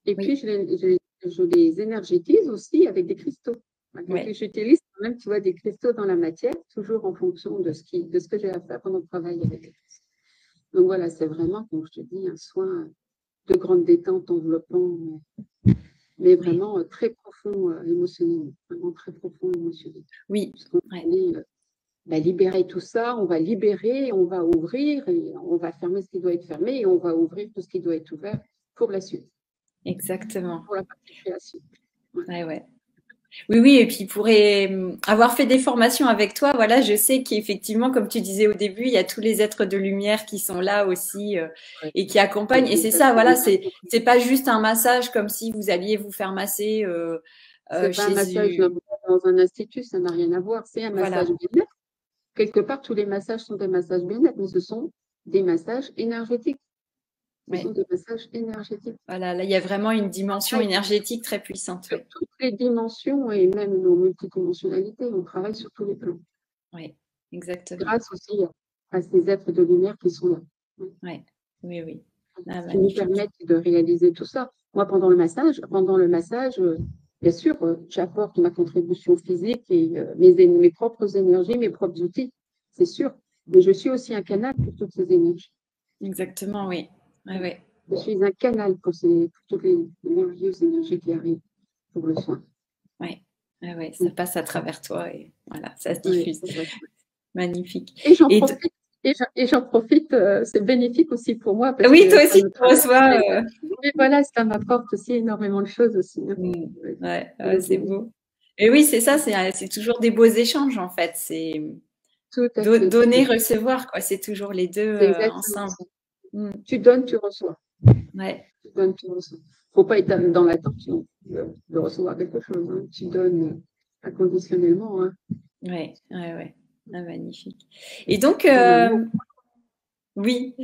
Et puis, Oui. je les énergétise aussi avec des cristaux. Donc, Ouais. j'utilise quand même, tu vois, des cristaux dans la matière, toujours en fonction de ce que j'ai à faire pendant le travail avec les cristaux. Donc voilà, c'est vraiment, comme je te dis, un soin de grande détente enveloppant, mais vraiment très profond émotionnellement. Vraiment très profond émotionnellement. Oui. On va libérer tout ça, on va libérer, on va ouvrir et on va fermer ce qui doit être fermé et on va ouvrir tout ce qui doit être ouvert pour la suite. Exactement. Pour la partie création. Ouais, ouais. Oui, oui, et puis pour avoir fait des formations avec toi, voilà, je sais qu'effectivement, comme tu disais au début, il y a tous les êtres de lumière qui sont là aussi et qui accompagnent. Et c'est ça, voilà, c'est pas juste un massage comme si vous alliez vous faire masser c'est pas un massage chez dans un institut, ça n'a rien à voir. C'est un voilà. massage bien-être. Quelque part, tous les massages sont des massages bien-être, mais ce sont des massages énergétiques. Ce sont des massages énergétiques. Voilà, là, il y a vraiment une dimension énergétique très puissante. Sur toutes les dimensions et même nos multidimensionnalités, on travaille sur tous les plans. Oui, exactement. Grâce aussi à ces êtres de lumière qui sont là. Ouais. Oui, oui. Ah, qui nous permettent de réaliser tout ça. Moi, pendant le massage, bien sûr, j'apporte ma contribution physique et mes propres énergies, mes propres outils, c'est sûr. Mais je suis aussi un canal pour toutes ces énergies. Exactement, oui. Ouais, ouais. Je suis un canal pour toutes les merveilleuses énergies qui arrivent pour le soin. Oui, ouais, ouais, ça passe à travers toi et voilà, ça se diffuse. Magnifique. Et j'en profite, c'est bénéfique aussi pour moi. Parce oui, que toi aussi, tu reçois. Mais voilà, ça m'apporte aussi énormément de choses aussi. Ouais, c'est beau. Et oui, c'est ça, c'est toujours des beaux échanges en fait. C'est donner, recevoir, quoi. C'est toujours les deux ensemble. Tu donnes, tu reçois. Ouais. Tu donnes, tu reçois. Faut pas être dans l'attention de recevoir quelque chose. Hein. Tu donnes inconditionnellement. Hein. Ouais, ouais, ouais. Ah, magnifique. Et donc, oui.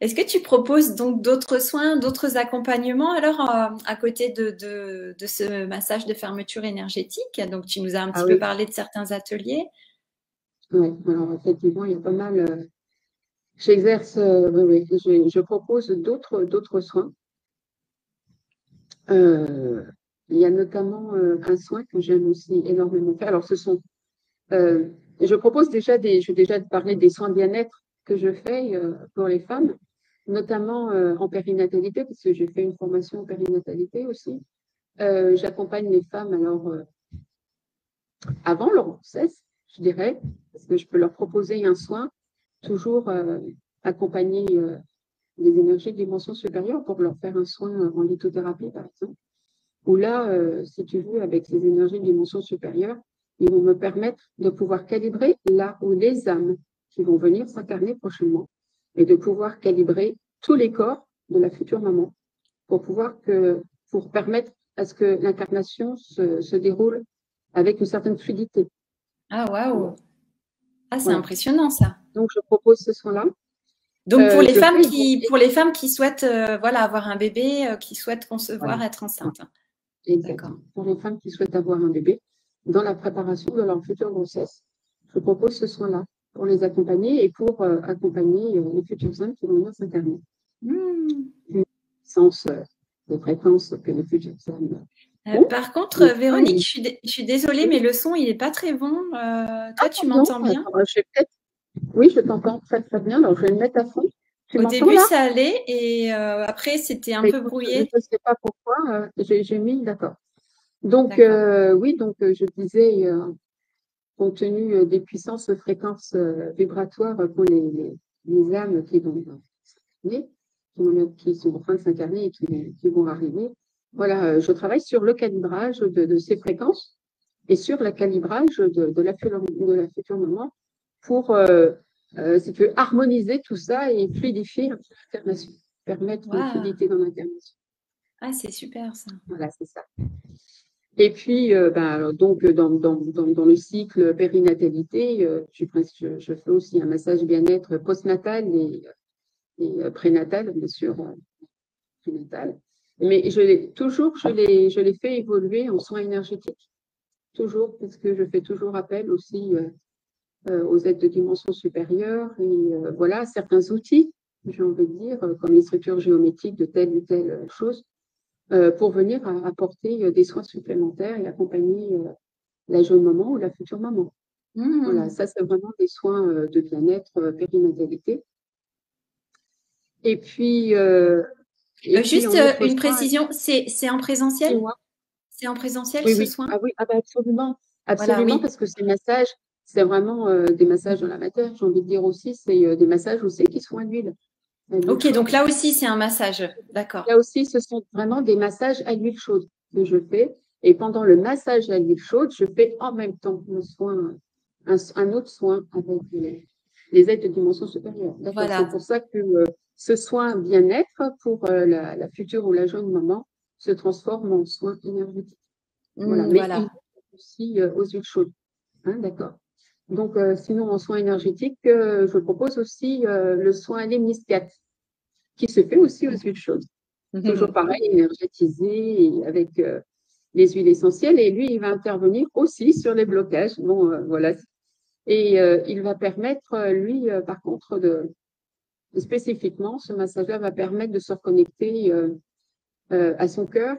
Est-ce que tu proposes donc d'autres soins, d'autres accompagnements alors à côté de ce massage de fermeture énergétique? Donc, tu nous as un petit peu parlé de certains ateliers. Oui, alors effectivement, il y a pas mal. J'exerce, je propose d'autres soins. Il y a notamment un soin que j'aime aussi énormément faire. Alors, ce sont Je propose déjà je vais déjà te parler des soins de bien-être que je fais pour les femmes, notamment en périnatalité, parce que j'ai fait une formation en périnatalité aussi. J'accompagne les femmes alors avant leur grossesse, je dirais, parce que je peux leur proposer un soin, toujours accompagner les énergies de dimension supérieure pour leur faire un soin en lithothérapie, par exemple. Où là, si tu veux, avec ces énergies de dimension supérieure, ils vont me permettre de pouvoir calibrer là où les âmes qui vont venir s'incarner prochainement et de pouvoir calibrer tous les corps de la future maman pour permettre à ce que l'incarnation se déroule avec une certaine fluidité. Ah, waouh! Ah, c'est Voilà. impressionnant ça. Donc, je propose ce soin-là. Donc pour les femmes qui souhaitent voilà, avoir un bébé, qui souhaitent concevoir, Voilà. être enceinte. Exactement. Pour les femmes qui souhaitent avoir un bébé, dans la préparation de leur future grossesse, je propose ce soin-là pour les accompagner et pour accompagner les futures âmes qui vont venir s'incarner. Une puissance de fréquence que les futures âmes. Par contre, Véronique, je suis désolée, mais le son, il n'est pas très bon. Toi, tu m'entends bien? Oui, je t'entends très très bien. Alors, je vais le mettre à fond. Au début, ça allait et après, c'était un peu brouillé. Je ne sais pas pourquoi. J'ai mis, d'accord. Donc, oui, donc je disais, compte tenu des puissances fréquences vibratoires pour les âmes qui vont s'incarner, qui sont en train de s'incarner et qui vont arriver, voilà, je travaille sur le calibrage de ces fréquences et sur le calibrage de la future maman pour, si tu veux, harmoniser tout ça et fluidifier l'incarnation, permettre une fluidité dans l'incarnation. Ah, c'est super ça. Voilà, c'est ça. Et puis, donc, dans le cycle périnatalité, je fais aussi un massage bien-être postnatal et prénatal, bien sûr, prénatal. Mais je les fais évoluer en soins énergétiques, toujours, parce que je fais toujours appel aussi aux aides de dimension supérieure et voilà, certains outils, j'ai envie de dire, comme les structures géométriques de telle ou telle chose, pour venir apporter des soins supplémentaires et accompagner la jeune maman ou la future maman. Voilà, ça, c'est vraiment des soins de bien-être périnatalité. Et puis, juste une précision, c'est en présentiel? C'est en présentiel ce soin? Ah oui, ah bah absolument, absolument, voilà, oui. parce que ces massages, c'est vraiment des massages dans la matière. J'ai envie de dire aussi, c'est des massages aussi qui sont à l'huile. Ok, donc là aussi, c'est un massage. D'accord. Là aussi, ce sont vraiment des massages à l'huile chaude que je fais. Et pendant le massage à l'huile chaude, je fais en même temps un autre soin avec les aides de dimension supérieure. Voilà. C'est pour ça que ce soin bien-être pour la future ou la jeune maman se transforme en soin énergétique. Voilà. Mais il faut aussi aux huiles chaudes. Hein, d'accord. Donc, sinon, en soin énergétique, je propose aussi le soin lemniscate, qui se fait aussi aux huiles chaudes. Toujours pareil, énergétisé avec les huiles essentielles. Et lui, il va intervenir aussi sur les blocages. Bon, voilà. Et il va permettre, lui, par contre, spécifiquement, ce massage-là va permettre de se reconnecter à son cœur,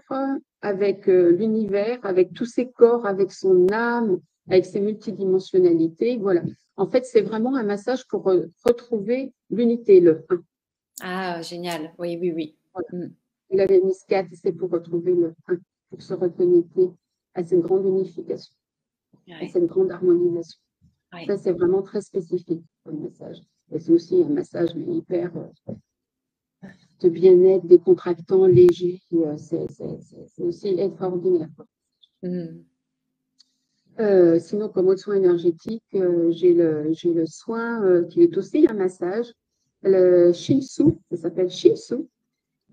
avec l'univers, avec tous ses corps, avec son âme, avec ses multidimensionnalités. Voilà. En fait, c'est vraiment un massage pour retrouver l'unité, le 1. Ah, génial. Oui, oui, oui. Voilà. Il avait mis 4, c'est pour retrouver le 1, pour se reconnecter à cette grande unification, à cette grande harmonisation. Ça, c'est vraiment très spécifique comme massage. Et c'est aussi un massage hyper de bien-être, décontractant, léger. C'est aussi extraordinaire. Sinon, comme autre soin énergétique, j'ai le soin qui est aussi un massage, le Shinshu, ça s'appelle Shinshu,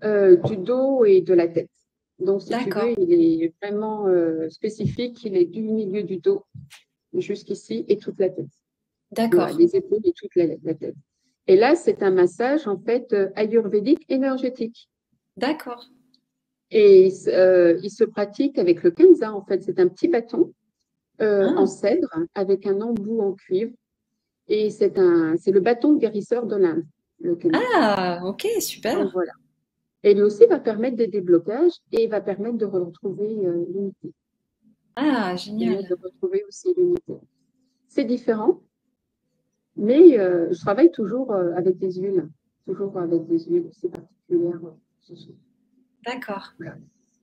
du dos et de la tête. Donc, si tu veux, il est vraiment spécifique, il est du milieu du dos jusqu'ici et toute la tête. D'accord. Voilà, les épaules et toute la tête. Et là, c'est un massage, en fait, ayurvédique énergétique. D'accord. Et il se pratique avec le kenza, en fait. C'est un petit bâton en cèdre avec un embout en cuivre. Et c'est le bâton guérisseur de l'Inde, le kenza. Ah, ok, super. Donc, voilà. Et lui aussi va permettre des déblocages et va permettre de retrouver l'unité. Ah, génial. De retrouver aussi l'unité. c'est différent, mais je travaille toujours avec des huiles, assez particulières. D'accord. Voilà.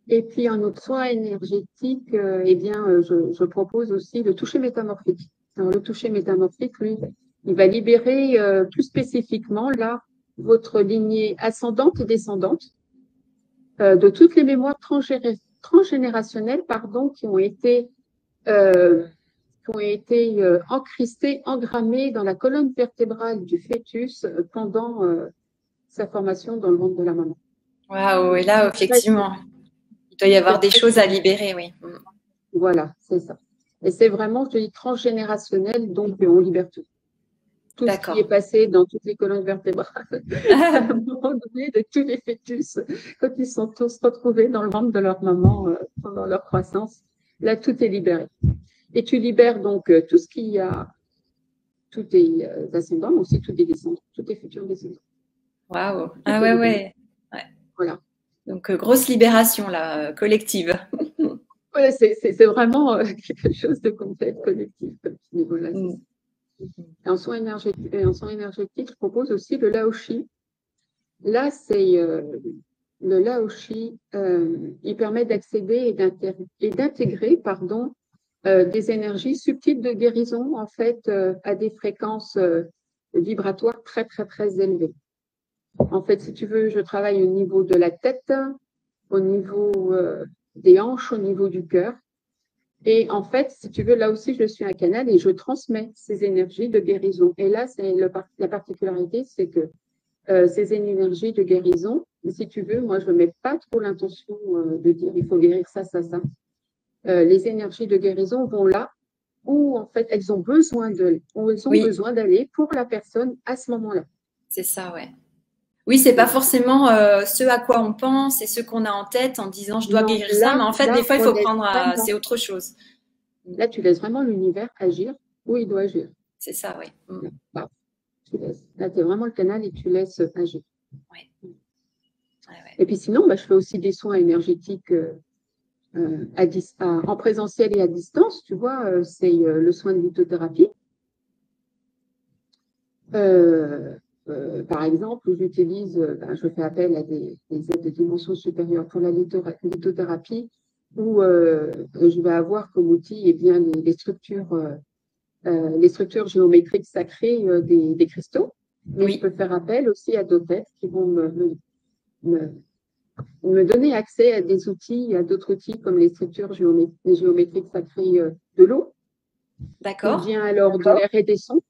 Et puis en autre soin énergétique, je propose aussi le toucher métamorphique. Alors, le toucher métamorphique, lui, il va libérer plus spécifiquement là votre lignée ascendante et descendante de toutes les mémoires transgénérationnelles, qui ont été encristées, engrammées dans la colonne vertébrale du fœtus pendant sa formation dans le ventre de la maman. Waouh, et là, effectivement, il doit y avoir des choses à libérer, oui. Voilà, c'est ça. Et c'est vraiment, je dis, transgénérationnel, donc on libère tout. Tout ce qui est passé dans toutes les colonnes vertébrales, à un moment donné, de tous les fœtus, quand ils sont tous retrouvés dans le ventre de leur maman pendant leur croissance, là, tout est libéré. Et tu libères donc tout ce qu'il y a, tous tes ascendants, mais aussi tous les descendants, tous tes futurs descendants. Waouh, ah ouais. Voilà. Donc, grosse libération, là, collective. Ouais, c'est vraiment quelque chose de complet, collectif, à ce niveau-là. En soins énergétiques, je propose aussi le Laoshi. Là, c'est le Laoshi, il permet d'accéder et d'intégrer, des énergies subtiles de guérison, en fait, à des fréquences vibratoires très, très, très élevées. En fait, si tu veux, je travaille au niveau de la tête, au niveau des hanches, au niveau du cœur. Et en fait, si tu veux, là aussi, je suis un canal et je transmets ces énergies de guérison. Et là, c'est la particularité, c'est que ces énergies de guérison, si tu veux, moi, je ne mets pas trop l'intention de dire il faut guérir ça, ça, ça. Les énergies de guérison vont là où, en fait, elles ont besoin besoin d'aller pour la personne à ce moment-là. C'est ça, ouais. Oui, c'est pas forcément ce à quoi on pense et ce qu'on a en tête en disant je dois guérir ça, mais en fait, des fois, il faut prendre c'est autre chose. Là, tu laisses vraiment l'univers agir où il doit agir. C'est ça, oui. Là, tu es vraiment le canal et tu laisses agir. Ouais. Et puis sinon, je fais aussi des soins énergétiques en présentiel et à distance. Tu vois, c'est le soin de lithothérapie. Par exemple, je fais appel à des aides de dimension supérieure pour la lithothérapie, où je vais avoir comme outil les structures géométriques sacrées des cristaux. Mais je peux faire appel aussi à d'autres aides qui vont me donner accès à des outils, à d'autres outils comme les structures géométriques sacrées de l'eau. D'accord. Ou bien alors de l'air et des sons.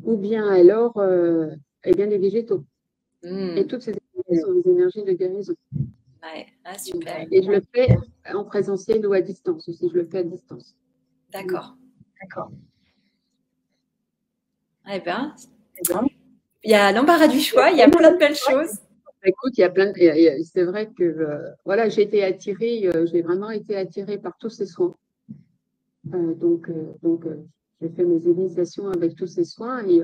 Ou bien alors des végétaux. Et toutes ces énergies sont des énergies de guérison. Ouais. Ah, super. Et je le fais en présentiel ou à distance aussi. Je le fais à distance. D'accord. Eh bien, il y a l'embarras du choix, il y a plein de belles choses. Écoute, c'est vrai que j'ai été attirée, j'ai vraiment été attirée par tous ces soins. Donc, j'ai fait mes initiations avec tous ces soins et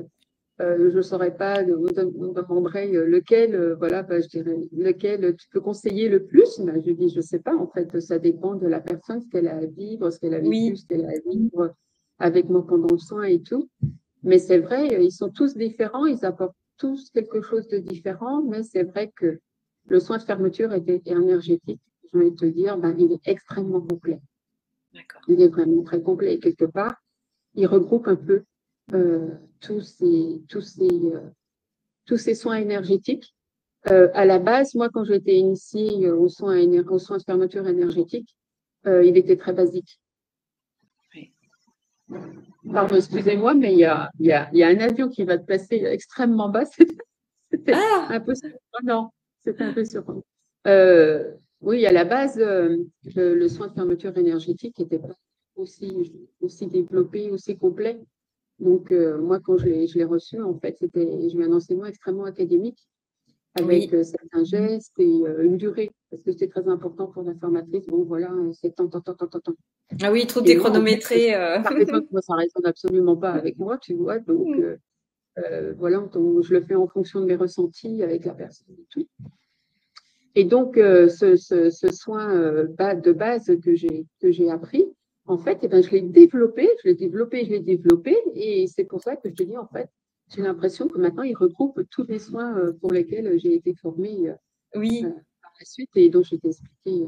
je ne saurais pas, vous me demanderez lequel, je dirais lequel tu peux conseiller le plus. Je dis, je ne sais pas, en fait, ça dépend de la personne, ce qu'elle a à vivre, ce qu'elle a vécu, ce qu'elle a à vivre avec moi pendant le soin et tout. Mais c'est vrai, ils sont tous différents, ils apportent tous quelque chose de différent, mais c'est vrai que le soin de fermeture énergétique, je vais te dire, il est extrêmement complet. Il est vraiment très complet et quelque part, il regroupe un peu tous ces soins énergétiques. À la base, moi, quand j'ai été initiée aux soins de fermeture énergétique, il était très basique. Pardon, excusez-moi, mais il y a un avion qui va te passer extrêmement bas. C'était un peu surprenant. C'était un peu surprenant. Oui, à la base, le soin de fermeture énergétique n'était pas aussi développé, aussi complet. Donc, moi, quand je l'ai reçu, en fait, j'ai eu un enseignement extrêmement académique avec certains gestes et une durée, parce que c'était très important pour la formatrice. Bon, voilà, c'est tant. Ah oui, tout est chronométré. Moi, ça ne résonne absolument pas avec moi, tu vois. Donc, je le fais en fonction de mes ressentis avec la personne et tout. Et donc, ce soin de base que j'ai appris, en fait, eh ben, je l'ai développé, je l'ai développé, je l'ai développé. Et c'est pour ça que je te dis, en fait, j'ai l'impression que maintenant, il regroupe tous les soins pour lesquels j'ai été formée Oui, par la suite et dont je t'ai expliqué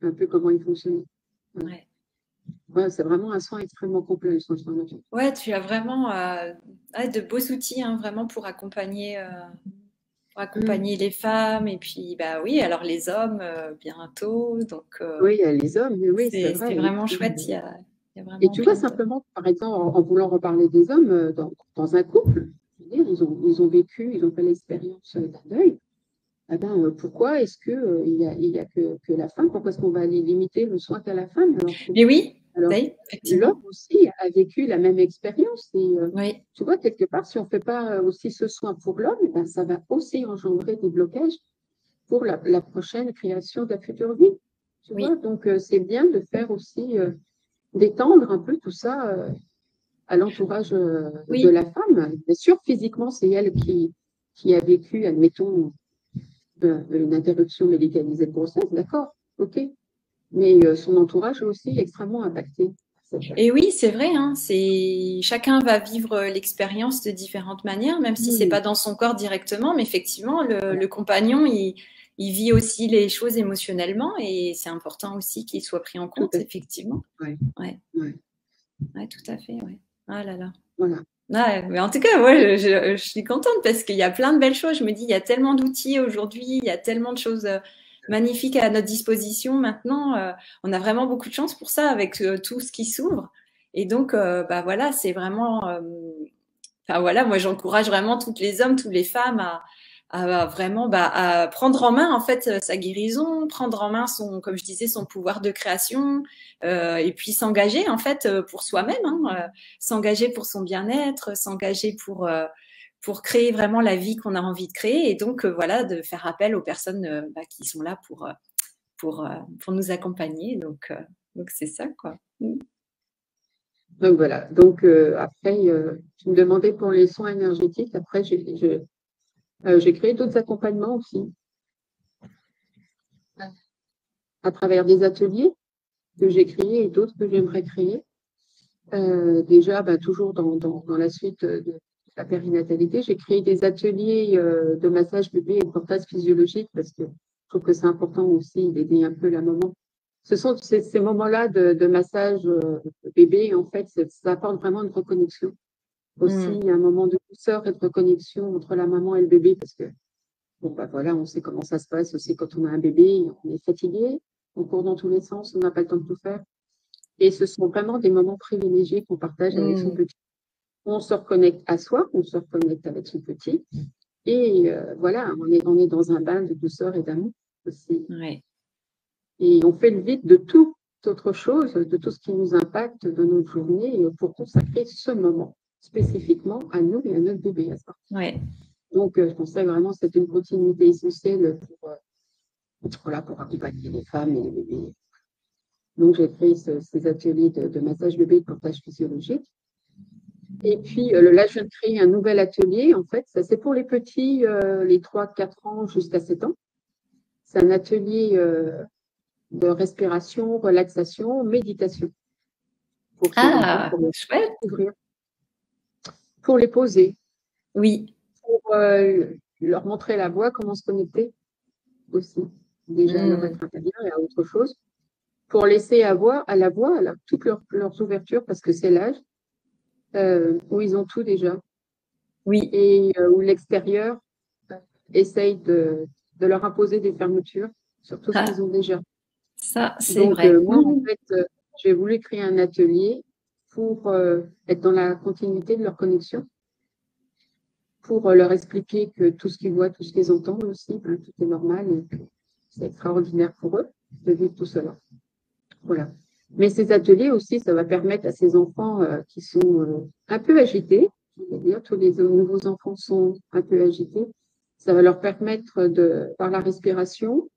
un peu comment il fonctionnait. Voilà. ouais. Ouais, c'est vraiment un soin extrêmement complet, le soin énergétique. Ouais, tu as vraiment de beaux outils hein, vraiment pour accompagner les femmes et puis bah oui, alors les hommes bientôt. Donc Oui, il y a les hommes, mais oui, c'est c'est vrai. vraiment chouette. Il y a Et vraiment tu vois, plein de. simplement, par exemple, en voulant reparler des hommes dans un couple, je veux dire, ils ont vécu, ils ont fait l'expérience d'un deuil. Eh ben, pourquoi est-ce que il y a que la femme? Pourquoi est-ce qu'on va aller limiter le soin qu'à la femme Mais oui, alors oui, l'homme effectivement. aussi a vécu la même expérience et Oui, tu vois, quelque part, si on ne fait pas aussi ce soin pour l'homme, eh ben, ça va aussi engendrer des blocages pour la prochaine création de la future vie. Tu vois, oui, donc c'est bien de faire aussi d'étendre un peu tout ça à l'entourage de oui. la femme. Bien sûr, physiquement, c'est elle qui a vécu, admettons, une interruption médicalisée de grossesse, d'accord, ok. Mais son entourage est aussi extrêmement impacté. Et oui, c'est vrai, hein, chacun va vivre l'expérience de différentes manières, même si c'est pas dans son corps directement, mais effectivement, Voilà, le compagnon, il vit aussi les choses émotionnellement et c'est important aussi qu'il soit pris en tout compte, à fait. effectivement. Ouais, Ouais, ouais, ouais, tout à fait, ouais. Ah là là. voilà. Ouais, mais en tout cas, moi, je suis contente parce qu'il y a plein de belles choses. Je me dis, il y a tellement d'outils aujourd'hui, il y a tellement de choses magnifiques à notre disposition maintenant. On a vraiment beaucoup de chance pour ça avec tout ce qui s'ouvre. Et donc, bah voilà, c'est vraiment. Enfin voilà, moi, j'encourage vraiment toutes les hommes, toutes les femmes à vraiment bah, à prendre en main en fait sa guérison, prendre en main son, comme je disais, son pouvoir de création, et puis s'engager en fait pour soi-même, hein, s'engager pour son bien-être, s'engager pour créer vraiment la vie qu'on a envie de créer, et donc voilà, de faire appel aux personnes bah, qui sont là pour nous accompagner. Donc c'est ça quoi. Donc voilà. Donc après, tu me demandais pour les soins énergétiques. Après, j'ai créé d'autres accompagnements aussi à travers des ateliers que j'ai créés et d'autres que j'aimerais créer. Déjà, bah, toujours dans la suite de la périnatalité, j'ai créé des ateliers de massage bébé et de portage physiologique parce que je trouve que c'est important aussi d'aider un peu la maman. Ce sont ces moments-là de massage bébé, en fait, ça apporte vraiment une reconnexion. Aussi, Mmh. un moment de douceur et de reconnexion entre la maman et le bébé parce que, bon, bah voilà, on sait comment ça se passe aussi quand on a un bébé, on est fatigué, on court dans tous les sens, on n'a pas le temps de tout faire. Et ce sont vraiment des moments privilégiés qu'on partage avec son Mmh. petit. On se reconnecte à soi, on se reconnecte avec son petit. Et voilà, on est dans un bain de douceur et d'amour aussi. Ouais. Et on fait le vide de toute autre chose, de tout ce qui nous impacte dans notre journée pour consacrer ce moment spécifiquement à nous et à notre bébé. Ouais. Donc, je pensais vraiment que c'était une continuité essentielle voilà, pour accompagner les femmes et les bébés. Donc, j'ai créé ces ateliers de massage bébé et de portage physiologique. Et puis là, je viens de créer un nouvel atelier. En fait, ça c'est pour les petits, les 3-4 ans jusqu'à 7 ans. C'est un atelier de respiration, relaxation, méditation pour ces enfants, Ah, pour les chouette. découvrir, pour les poser, Oui. pour leur montrer la voie, comment se connecter aussi, déjà à leur Mmh. être intérieur et à autre chose, pour laisser avoir à la voix toutes leurs ouvertures, parce que c'est l'âge où ils ont tout déjà, Oui. et où l'extérieur essaye de leur imposer des fermetures sur tout ce Ah, qu'ils ont déjà. ça, c'est Donc, vrai. moi, en Mmh. fait, j'ai voulu créer un atelier pour être dans la continuité de leur connexion, pour leur expliquer que tout ce qu'ils voient, tout ce qu'ils entendent aussi, ben, tout est normal et que c'est extraordinaire pour eux de vivre tout cela. Voilà. Mais ces ateliers aussi, ça va permettre à ces enfants qui sont un peu agités, je veux dire, tous les nouveaux enfants sont un peu agités, ça va leur permettre par la respiration,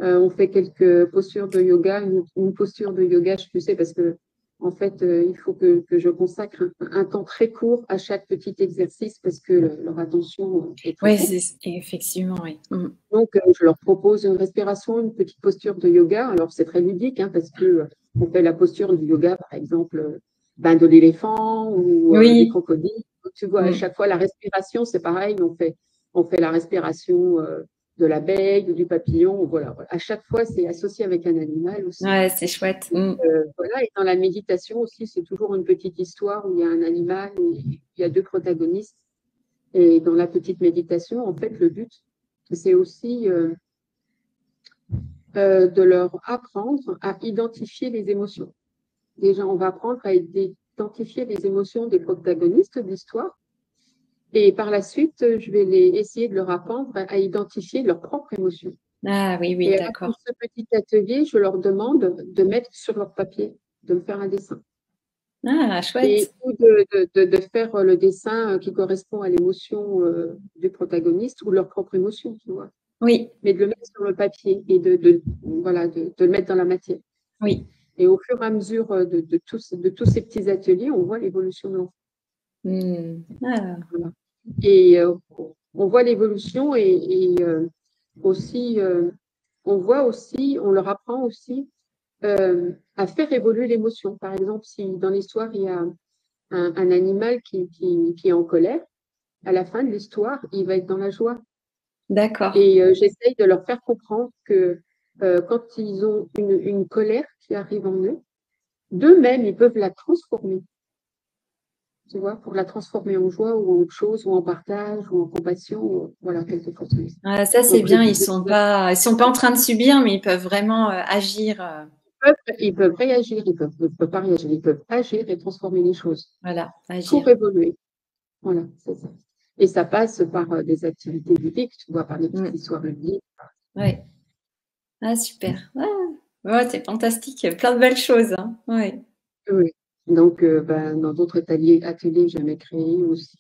on fait quelques postures de yoga, une posture de yoga, je sais, parce que en fait, il faut que je consacre un temps très court à chaque petit exercice parce que leur attention est très Ouais, courte. effectivement, oui. Mmh. Donc, je leur propose une respiration, une petite posture de yoga. Alors, c'est très ludique hein, parce que on fait la posture du yoga, par exemple, de l'éléphant ou des Oui. crocodiles. Tu vois, à Mm. chaque fois, la respiration, c'est pareil. On fait la respiration de l'abeille ou du papillon. Voilà. À chaque fois, c'est associé avec un animal aussi. Ouais, c'est chouette. Mm. Voilà. Et dans la méditation aussi, c'est toujours une petite histoire où il y a un animal et il y a deux protagonistes. Et dans la petite méditation, en fait, le but, c'est aussi de leur apprendre à identifier les émotions. Déjà, on va apprendre à identifier les émotions des protagonistes de l'histoire. Et par la suite, je vais essayer de leur apprendre à identifier leurs propres émotions. Ah oui, oui, Et à la fin de d'accord. ce petit atelier, je leur demande de mettre sur leur papier, de me faire un dessin. Ah, Et chouette. ou de faire le dessin qui correspond à l'émotion du protagoniste ou leur propre émotion, tu vois. Oui, Mais de le mettre sur le papier et voilà, de le mettre dans la matière. oui. Et au fur et à mesure de tous ces petits ateliers, on voit l'évolution de l'enfant. Mm. Ah, Voilà. Et on voit l'évolution et aussi, on leur apprend aussi à faire évoluer l'émotion. Par exemple, si dans l'histoire, il y a un animal qui est en colère, à la fin de l'histoire, il va être dans la joie. d'accord. Et j'essaye de leur faire comprendre que quand ils ont une colère qui arrive en eux, d'eux-mêmes, ils peuvent la transformer, tu vois, pour la transformer en joie ou en autre chose, ou en partage, ou en compassion, ou, voilà, quelque chose comme ça. Ah, ça, c'est Donc, le bien. but de ces Ils sont pas en train de subir, mais ils peuvent vraiment agir. ils peuvent réagir, ils peuvent pas réagir, ils peuvent agir et transformer les choses Voilà, pour agir. évoluer. Voilà, c'est ça. Et ça passe par des activités ludiques, tu vois, par des petites Mm. histoires ludiques. Ouais. Ah, super. Ah, ouais, c'est fantastique. Plein de belles choses. Hein. Ouais. Oui. Donc, dans d'autres ateliers que j'aimerais créer aussi,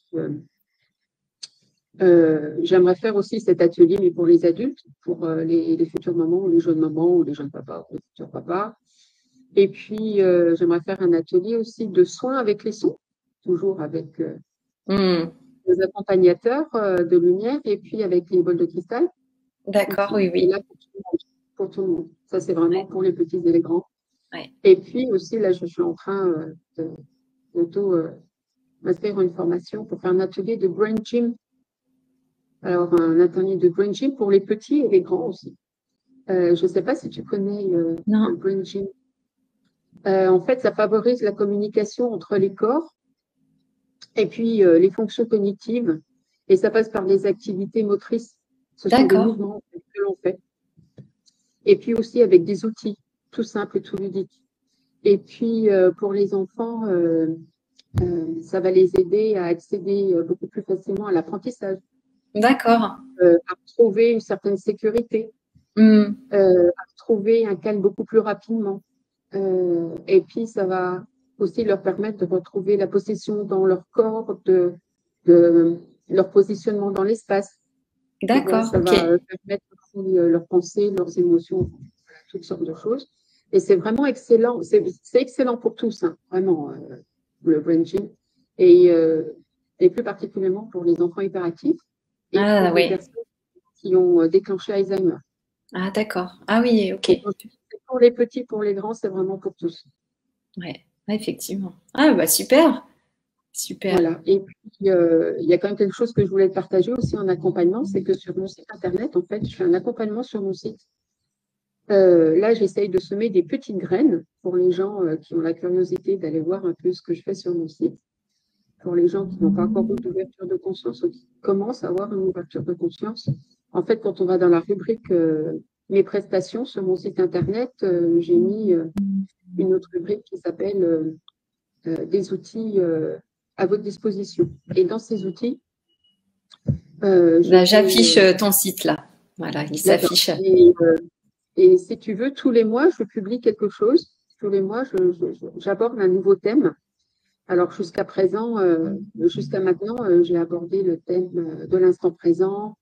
j'aimerais faire aussi cet atelier, mais pour les adultes, pour les futures mamans ou les jeunes mamans ou les jeunes papas ou les futurs papas. Et puis, j'aimerais faire un atelier aussi de soins avec les sons, toujours avec Mm. les accompagnateurs de lumière et puis avec les bols de cristal D'accord, aussi. oui, Et oui. là, pour tout le monde. Pour tout le monde. Ça, c'est vraiment Ouais, pour les petits et les grands. ouais. Et puis aussi, là, je suis en train de bientôt m'inscrire une formation pour faire un atelier de brain gym. Alors, un atelier de brain gym pour les petits et les grands aussi. Je ne sais pas si tu connais le Non, brain gym. En fait, ça favorise la communication entre les corps et puis les fonctions cognitives. Et ça passe par des activités motrices. Ce sont des d'accord. mouvements que l'on fait. Et puis aussi avec des outils tout simples et tout ludiques. Et puis pour les enfants, ça va les aider à accéder beaucoup plus facilement à l'apprentissage, D'accord. à trouver une certaine sécurité, Mm. à trouver un calme beaucoup plus rapidement. Et puis, ça va aussi leur permettre de retrouver la possession dans leur corps, de leur positionnement dans l'espace. Tu vois, D'accord, ça ok. va permettre aussi leurs pensées, leurs émotions, toutes sortes de choses. Et c'est vraiment excellent. C'est excellent pour tous, hein, vraiment, le brain gym. Et, et plus particulièrement pour les enfants hyperactifs et Ah pour les oui. personnes qui ont déclenché Alzheimer. Ah d'accord. Ah oui, ok. Donc, pour les petits, pour les grands, c'est vraiment pour tous. Ouais, ouais, effectivement. Ah bah super, super. Voilà. Et puis, il y a quand même quelque chose que je voulais te partager aussi en accompagnement, c'est que sur mon site internet, en fait, je fais un accompagnement sur mon site. Là, j'essaye de semer des petites graines pour les gens qui ont la curiosité d'aller voir un peu ce que je fais sur mon site. Pour les gens qui n'ont pas encore eu d'ouverture de conscience ou qui commencent à avoir une ouverture de conscience. En fait, quand on va dans la rubrique mes prestations sur mon site internet, j'ai mis une autre rubrique qui s'appelle des outils à votre disposition. Et dans ces outils, je Là, vais. j'affiche ton site là. Voilà, il D'accord. s'affiche. Et si tu veux, tous les mois, je publie quelque chose. Tous les mois, j'aborde un nouveau thème. Alors, jusqu'à présent, jusqu'à maintenant, j'ai abordé le thème de l'instant présent.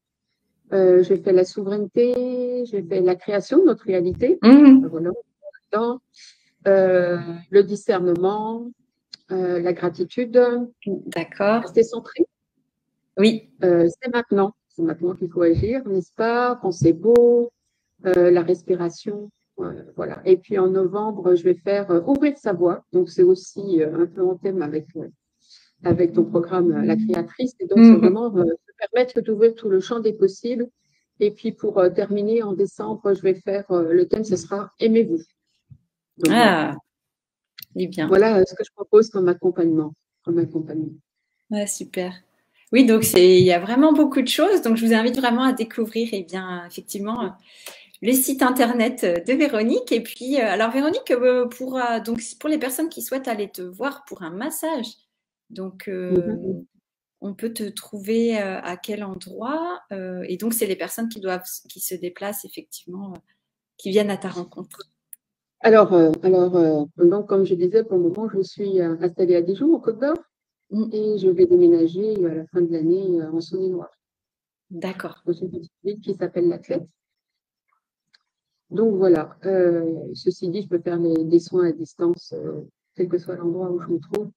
J'ai fait la souveraineté, j'ai fait la création de notre réalité. Mhm. Voilà. Le discernement, la gratitude, D'accord. rester centré. Oui. C'est maintenant. C'est maintenant qu'il faut agir, n'est-ce pas? Penser beau, la respiration. Voilà. Et puis en novembre, je vais faire ouvrir sa voix. Donc c'est aussi un peu en thème avec ton programme La Créatrice. Et donc c'est vraiment te permettre d'ouvrir tout le champ des possibles. Et puis pour terminer en décembre, je vais faire le thème, ce sera Aimez-vous. Donc, Ah, et bien. voilà ce que je propose comme accompagnement. Ouais, super. Oui, donc il y a vraiment beaucoup de choses. Donc je vous invite vraiment à découvrir, et bien effectivement, le site internet de Véronique. Et puis, alors Véronique, donc pour les personnes qui souhaitent aller te voir pour un massage, donc on peut te trouver à quel endroit? Et donc c'est les personnes qui se déplacent effectivement, qui viennent à ta rencontre. Alors, donc, comme je disais, pour le moment, je suis installée à Dijon, au Côte d'Or, et je vais déménager à la fin de l'année en Saône-et-Loire. D'accord. Dans une petite ville qui s'appelle L'Athlète. Donc voilà, ceci dit, je peux faire des soins à distance, quel que soit l'endroit où je me trouve,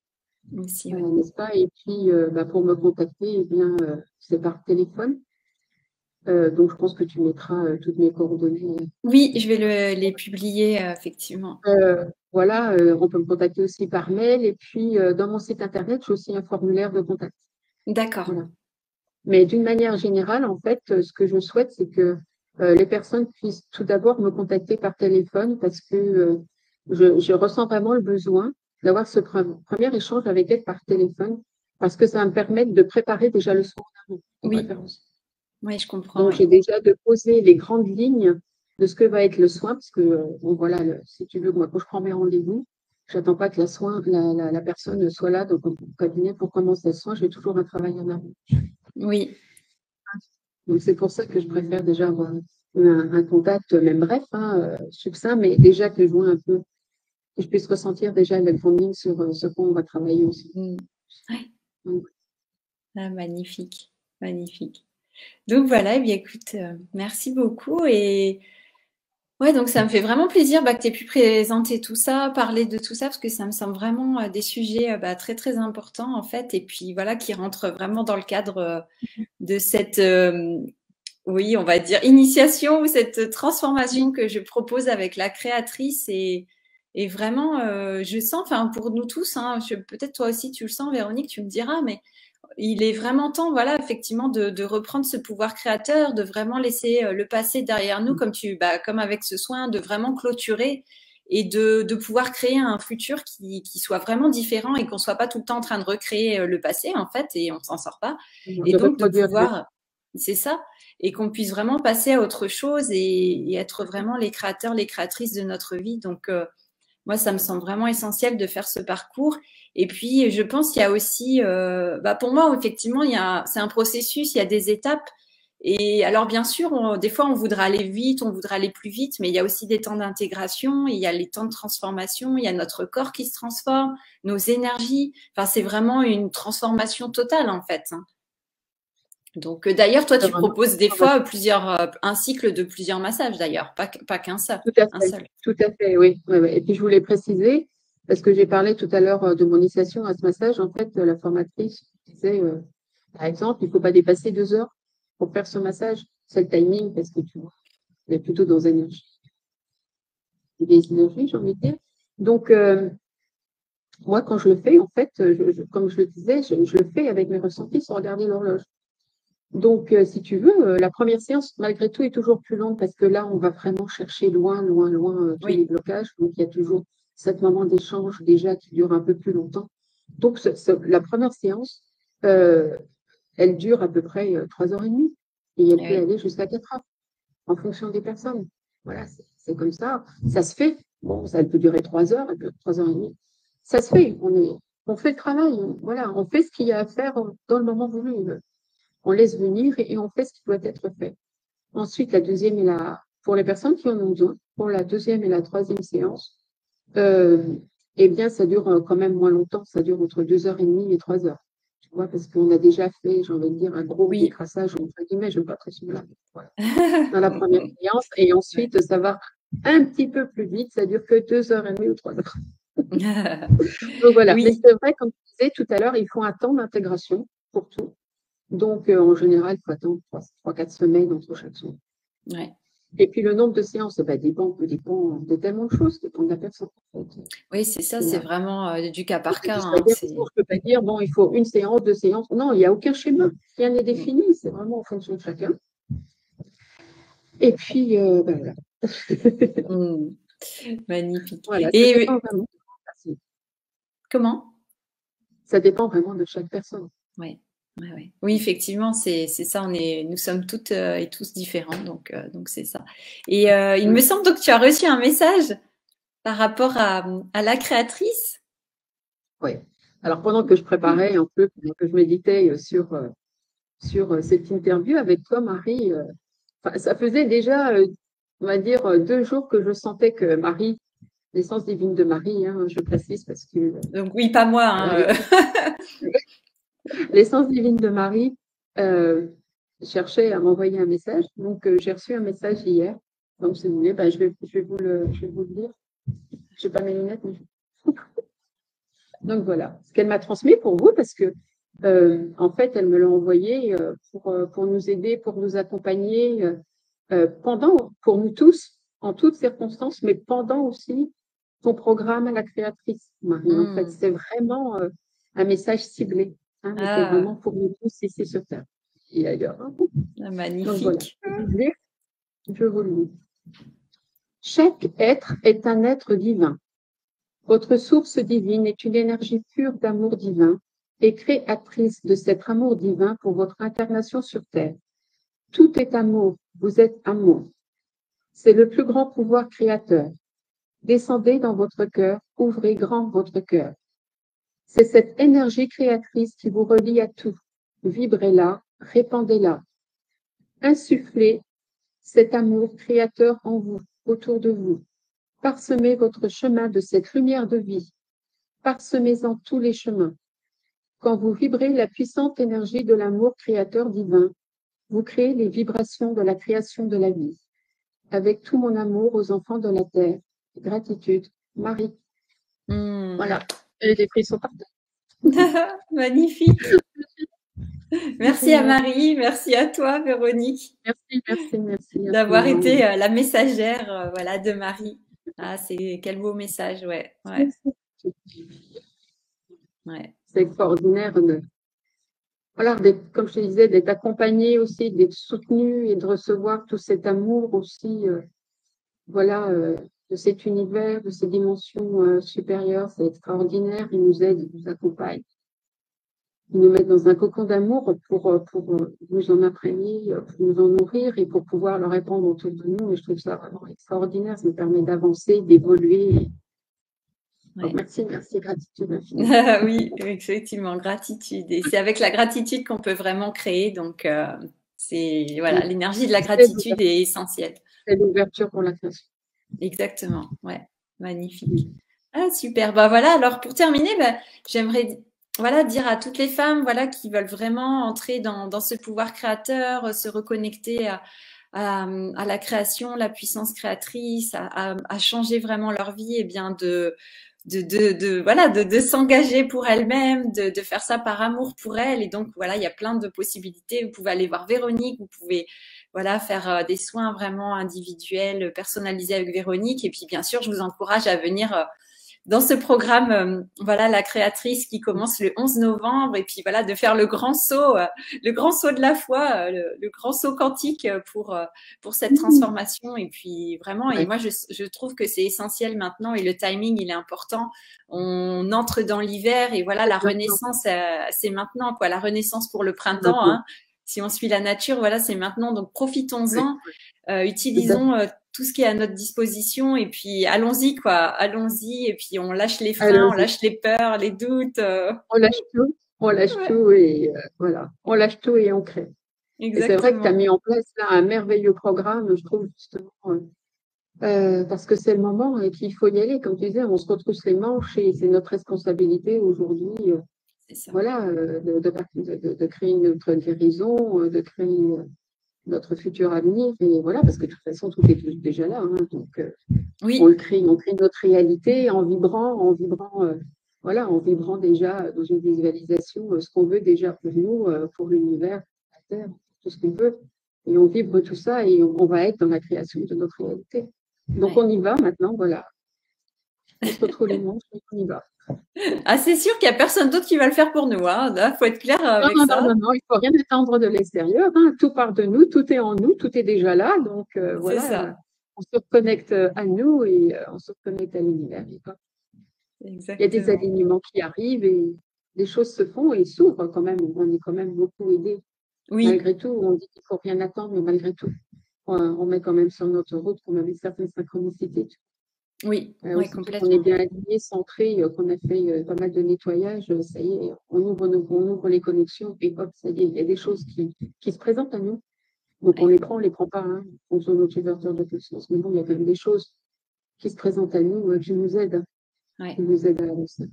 n'est-ce pas? Et puis, pour me contacter, eh bien, c'est par téléphone. Donc, je pense que tu mettras toutes mes coordonnées. Oui, je vais les publier, effectivement. Voilà, on peut me contacter aussi par mail. Et puis, dans mon site internet, j'ai aussi un formulaire de contact. D'accord. Voilà. Mais d'une manière générale, en fait, ce que je souhaite, c'est que les personnes puissent tout d'abord me contacter par téléphone parce que je ressens vraiment le besoin d'avoir ce premier échange avec elles par téléphone parce que ça va me permettre de préparer déjà le soin en préférence. Oui, je comprends. Donc, j'ai déjà de poser les grandes lignes de ce que va être le soin parce que, voilà, si tu veux, moi, quand je prends mes rendez-vous, j'attends pas que la personne soit là dans mon cabinet pour commencer le soin. Je fais toujours un travail en amont. Oui. Donc, c'est pour ça que je préfère déjà avoir un contact, même bref, succinct, mais déjà que je vois un peu, que je puisse ressentir déjà la grande ligne sur ce qu'on va travailler aussi. Ouais. Ah, magnifique, magnifique. Donc voilà, eh bien écoute, merci beaucoup. Et ouais, donc ça me fait vraiment plaisir que tu aies pu présenter tout ça, parler de tout ça, parce que ça me semble vraiment des sujets très très importants en fait, et puis voilà, qui rentrent vraiment dans le cadre de cette, oui, on va dire initiation ou cette transformation que je propose avec la créatrice. Et vraiment, je sens, enfin pour nous tous, hein, peut-être toi aussi tu le sens, Véronique, tu me diras, mais il est vraiment temps, voilà, effectivement, de reprendre ce pouvoir créateur, de vraiment laisser le passé derrière nous, comme avec ce soin, de vraiment clôturer et de pouvoir créer un futur qui soit vraiment différent et qu'on soit pas tout le temps en train de recréer le passé, en fait, et on s'en sort pas. Et donc, de pouvoir, c'est ça, et qu'on puisse vraiment passer à autre chose et être vraiment les créateurs, les créatrices de notre vie. Donc, moi, ça me semble vraiment essentiel de faire ce parcours. Et puis, je pense qu'il y a aussi, pour moi, effectivement, c'est un processus, il y a des étapes. Et alors, bien sûr, des fois, on voudra aller vite, on voudra aller plus vite, mais il y a aussi des temps d'intégration, il y a les temps de transformation, il y a notre corps qui se transforme, nos énergies. Enfin, c'est vraiment une transformation totale, en fait. Donc, d'ailleurs, toi, tu proposes des fois un cycle de plusieurs massages, d'ailleurs, pas qu'un seul. Tout à fait, oui. Et puis, je voulais préciser, parce que j'ai parlé tout à l'heure de mon initiation à ce massage, en fait, la formatrice disait, par exemple, il ne faut pas dépasser 2 heures pour faire ce massage. C'est le timing, parce que tu vois, on est plutôt dans des énergies, j'ai envie de dire. Donc, moi, quand je le fais, en fait, comme je le disais, je le fais avec mes ressentis sans regarder l'horloge. Donc, si tu veux, la première séance, malgré tout, est toujours plus longue parce que là, on va vraiment chercher loin, loin, loin tous les blocages. Donc, il y a toujours ce moment d'échange déjà qui dure un peu plus longtemps. Donc, la première séance, elle dure à peu près 3h30 et elle peut aller jusqu'à 4 heures en fonction des personnes. Voilà, c'est comme ça. Ça se fait. Bon, ça peut durer 3 heures, 3h30. Ça se fait. On fait le travail. Voilà, on fait ce qu'il y a à faire dans le moment voulu. On laisse venir et on fait ce qui doit être fait. Ensuite, la deuxième pour les personnes qui en ont besoin, pour la deuxième et la troisième séance, eh bien, ça dure quand même moins longtemps. Ça dure entre 2h30 et 3 heures. Tu vois, parce qu'on a déjà fait, j'ai envie de dire, un gros décrassage, entre guillemets, je ne veux pas préciser là. Voilà. Dans la première séance. Et ensuite, ça va un petit peu plus vite. Ça dure que 2h30 ou 3 heures. Donc voilà. Mais c'est vrai, comme tu disais tout à l'heure, il faut un temps d'intégration pour tout. Donc, en général, il faut attendre 3-4 semaines entre chaque soin. Ouais. Et puis le nombre de séances, dépend de tellement de choses, dépend de la personne. En fait. Oui, c'est ça, c'est vraiment du cas par cas. Je ne peux pas dire, bon, il faut une séance, 2 séances. Non, il n'y a aucun schéma. Rien n'est défini. C'est vraiment en fonction de chacun. Et puis, voilà. Magnifique. Voilà, ça Et dépend vraiment. comment? Ça dépend vraiment de chaque personne. Ouais. Oui, effectivement, c'est ça. Nous sommes toutes et tous différents, donc c'est ça. Et il me semble donc que tu as reçu un message par rapport à la créatrice. Oui. Alors pendant que je préparais un peu, pendant que je méditais sur cette interview avec toi, Marie, ça faisait déjà, on va dire, 2 jours que je sentais que Marie, l'essence divine de Marie, hein, je précise parce que. Donc oui, pas moi. Hein, l'essence divine de Marie cherchait à m'envoyer un message. Donc, j'ai reçu un message hier. Donc, si vous voulez, je vais vous le dire. Je n'ai pas mes lunettes. Mais donc, voilà. Ce qu'elle m'a transmis pour vous, parce que, en fait, elle me l'a envoyé pour nous aider, pour nous accompagner pour nous tous, en toutes circonstances, mais pendant aussi ton programme à la créatrice, Marie. En fait, c'est vraiment un message ciblé. Hein, c'est vraiment pour nous tous ici sur Terre et ailleurs. Magnifique. Donc, voilà. Je vous le lis. Chaque être est un être divin. Votre source divine est une énergie pure d'amour divin et créatrice de cet amour divin pour votre incarnation sur Terre. Tout est amour, vous êtes amour. C'est le plus grand pouvoir créateur. Descendez dans votre cœur, ouvrez grand votre cœur. C'est cette énergie créatrice qui vous relie à tout. Vibrez-la, répandez-la. Insufflez cet amour créateur en vous, autour de vous. Parsemez votre chemin de cette lumière de vie. Parsemez-en tous les chemins. Quand vous vibrez la puissante énergie de l'amour créateur divin, vous créez les vibrations de la création de la vie. Avec tout mon amour aux enfants de la terre. Gratitude, Marie. Voilà. Et des frissons partout. Magnifique. Merci à Marie, merci à toi, Véronique. Merci. D'avoir été la messagère de Marie. Ah, quel beau message, ouais. C'est extraordinaire comme je te disais, d'être accompagné aussi, d'être soutenu et de recevoir tout cet amour aussi, de cet univers, de ces dimensions supérieures. C'est extraordinaire. Ils nous aident, ils nous accompagnent. Ils nous mettent dans un cocon d'amour pour nous en imprégner, pour nous en nourrir et pour pouvoir le répandre autour de nous. Et je trouve ça vraiment extraordinaire. Ça nous permet d'avancer, d'évoluer. Donc, merci, gratitude infinie. Oui, effectivement, gratitude. Et c'est avec la gratitude qu'on peut vraiment créer. Donc, l'énergie de la gratitude est essentielle. C'est l'ouverture pour la création. Exactement, ouais, magnifique. Ah, super. Voilà, alors pour terminer, j'aimerais dire à toutes les femmes qui veulent vraiment entrer dans ce pouvoir créateur, se reconnecter à la création, la puissance créatrice, à changer vraiment leur vie, et bien de s'engager pour elles-mêmes, de faire ça par amour pour elles. Et donc, il y a plein de possibilités. Vous pouvez aller voir Véronique, vous pouvez faire des soins vraiment individuels, personnalisés avec Véronique. Et puis, bien sûr, je vous encourage à venir dans ce programme, la créatrice qui commence le 11 novembre, et puis de faire le grand saut de la foi, le grand saut quantique pour cette transformation. Et puis vraiment, et moi je trouve que c'est essentiel maintenant, et le timing il est important. On entre dans l'hiver, et la renaissance c'est maintenant, quoi, la renaissance pour le printemps. Hein. Si on suit la nature, c'est maintenant. Donc profitons-en, utilisons tout ce qui est à notre disposition, et puis allons-y, allons-y, et puis on lâche les freins, on lâche les peurs, les doutes. On lâche tout et on lâche tout et on crée. Exactement. Et c'est vrai que tu as mis en place là un merveilleux programme, je trouve, justement, parce que c'est le moment et qu'il faut y aller. Comme tu disais, on se retrousse les manches et c'est notre responsabilité aujourd'hui, de créer notre guérison, de créer notre futur avenir, et parce que de toute façon tout est déjà là, hein, donc on crée notre réalité en vibrant déjà dans une visualisation ce qu'on veut déjà pour nous, pour l'univers, la Terre, tout ce qu'on veut. et on vibre tout ça et on va être dans la création de notre réalité. Donc, on y va maintenant, voilà. On se retrouve les manches et on y va. Ah, c'est sûr qu'il n'y a personne d'autre qui va le faire pour nous. Il faut être clair avec ça. Non, il ne faut rien attendre de l'extérieur. Hein. Tout part de nous, tout est en nous, tout est déjà là. Donc, voilà, ça. on se reconnecte à nous et on se reconnecte à l'univers. Il y a des alignements qui arrivent et des choses se font et s'ouvrent quand même. On est quand même beaucoup aidés. Oui. Malgré tout, on dit qu'il ne faut rien attendre, mais malgré tout, on met quand même sur notre route qu'on a une certaine synchronicité. Oui, complètement. On est bien aligné, centré, qu'on a fait pas mal de nettoyage, ça y est, on ouvre les connexions et hop, ça y est, il y a des choses qui se présentent à nous. Donc on les prend pas, hein, en faisant notre ouverture de conscience. Mais bon, il y a quand même des choses qui se présentent à nous, qui nous aident, qui nous aident à avancer.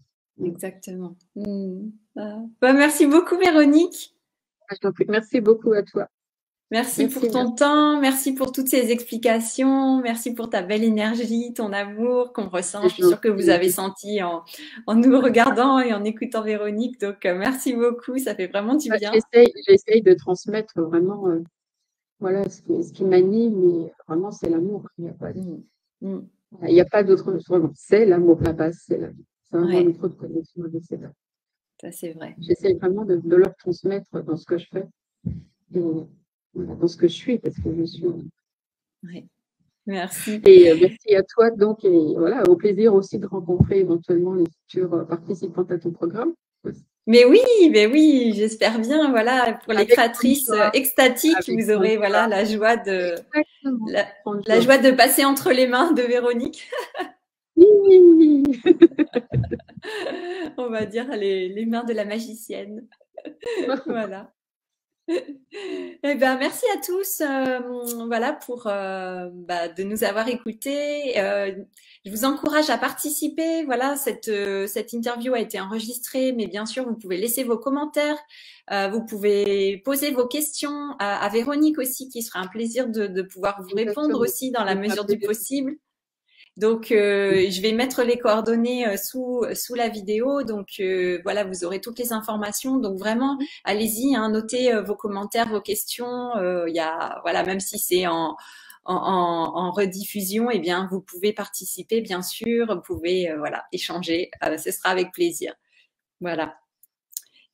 Exactement. Merci beaucoup, Véronique. Merci beaucoup à toi. Merci pour ton temps, merci pour toutes ces explications, merci pour ta belle énergie, ton amour qu'on ressent. Je suis sûre que vous avez senti en nous regardant et en écoutant Véronique. Donc, merci beaucoup, ça fait vraiment du bien. J'essaye de transmettre vraiment voilà, ce qui m'anime, mais vraiment, c'est l'amour. Il n'y a pas d'autre chose. C'est l'amour, la base, c'est l'amour. C'est vraiment une trop de connexion avec cet amour. Ça, c'est vrai. J'essaie vraiment de leur transmettre dans ce que je fais. Et dans ce que je suis, parce que je suis. Oui, merci. Et merci à toi, donc, et voilà, au plaisir aussi de rencontrer éventuellement les futurs participants à ton programme. Mais oui, j'espère bien, voilà, pour les créatrices extatiques, vous aurez, voilà, la joie de passer entre les mains de Véronique. Oui. On va dire les mains de la magicienne. Voilà. Eh ben, merci à tous voilà, pour de nous avoir écoutés. Je vous encourage à participer. Voilà, cette interview a été enregistrée, mais bien sûr, vous pouvez laisser vos commentaires. Vous pouvez poser vos questions à Véronique aussi, qui sera un plaisir de pouvoir vous répondre aussi dans la mesure du possible. Donc, je vais mettre les coordonnées sous la vidéo. Donc, voilà, vous aurez toutes les informations. Donc, vraiment, allez-y, hein, notez vos commentaires, vos questions. Il y a, voilà, même si c'est en rediffusion, eh bien, vous pouvez participer, bien sûr. Vous pouvez, voilà, échanger. Ce sera avec plaisir. Voilà.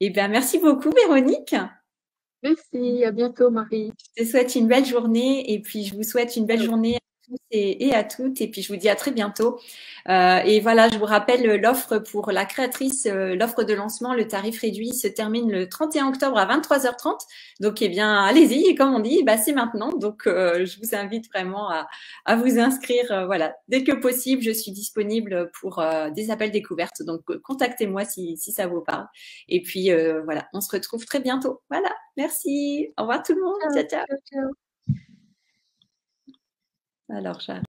Eh bien, merci beaucoup, Véronique. Merci. À bientôt, Marie. Je te souhaite une belle journée et puis je vous souhaite une belle journée à tous et à toutes. Et puis, je vous dis à très bientôt. Et voilà, je vous rappelle l'offre pour la créatrice, l'offre de lancement, le tarif réduit se termine le 31 octobre à 23h30. Donc, eh bien, allez-y. Et comme on dit, c'est maintenant. Donc, je vous invite vraiment à vous inscrire. Voilà, dès que possible, je suis disponible pour des appels découvertes. Donc, contactez-moi si ça vous parle. Et puis, voilà, on se retrouve très bientôt. Voilà, merci. Au revoir tout le monde. Ciao, ciao. Alors, j'arrête.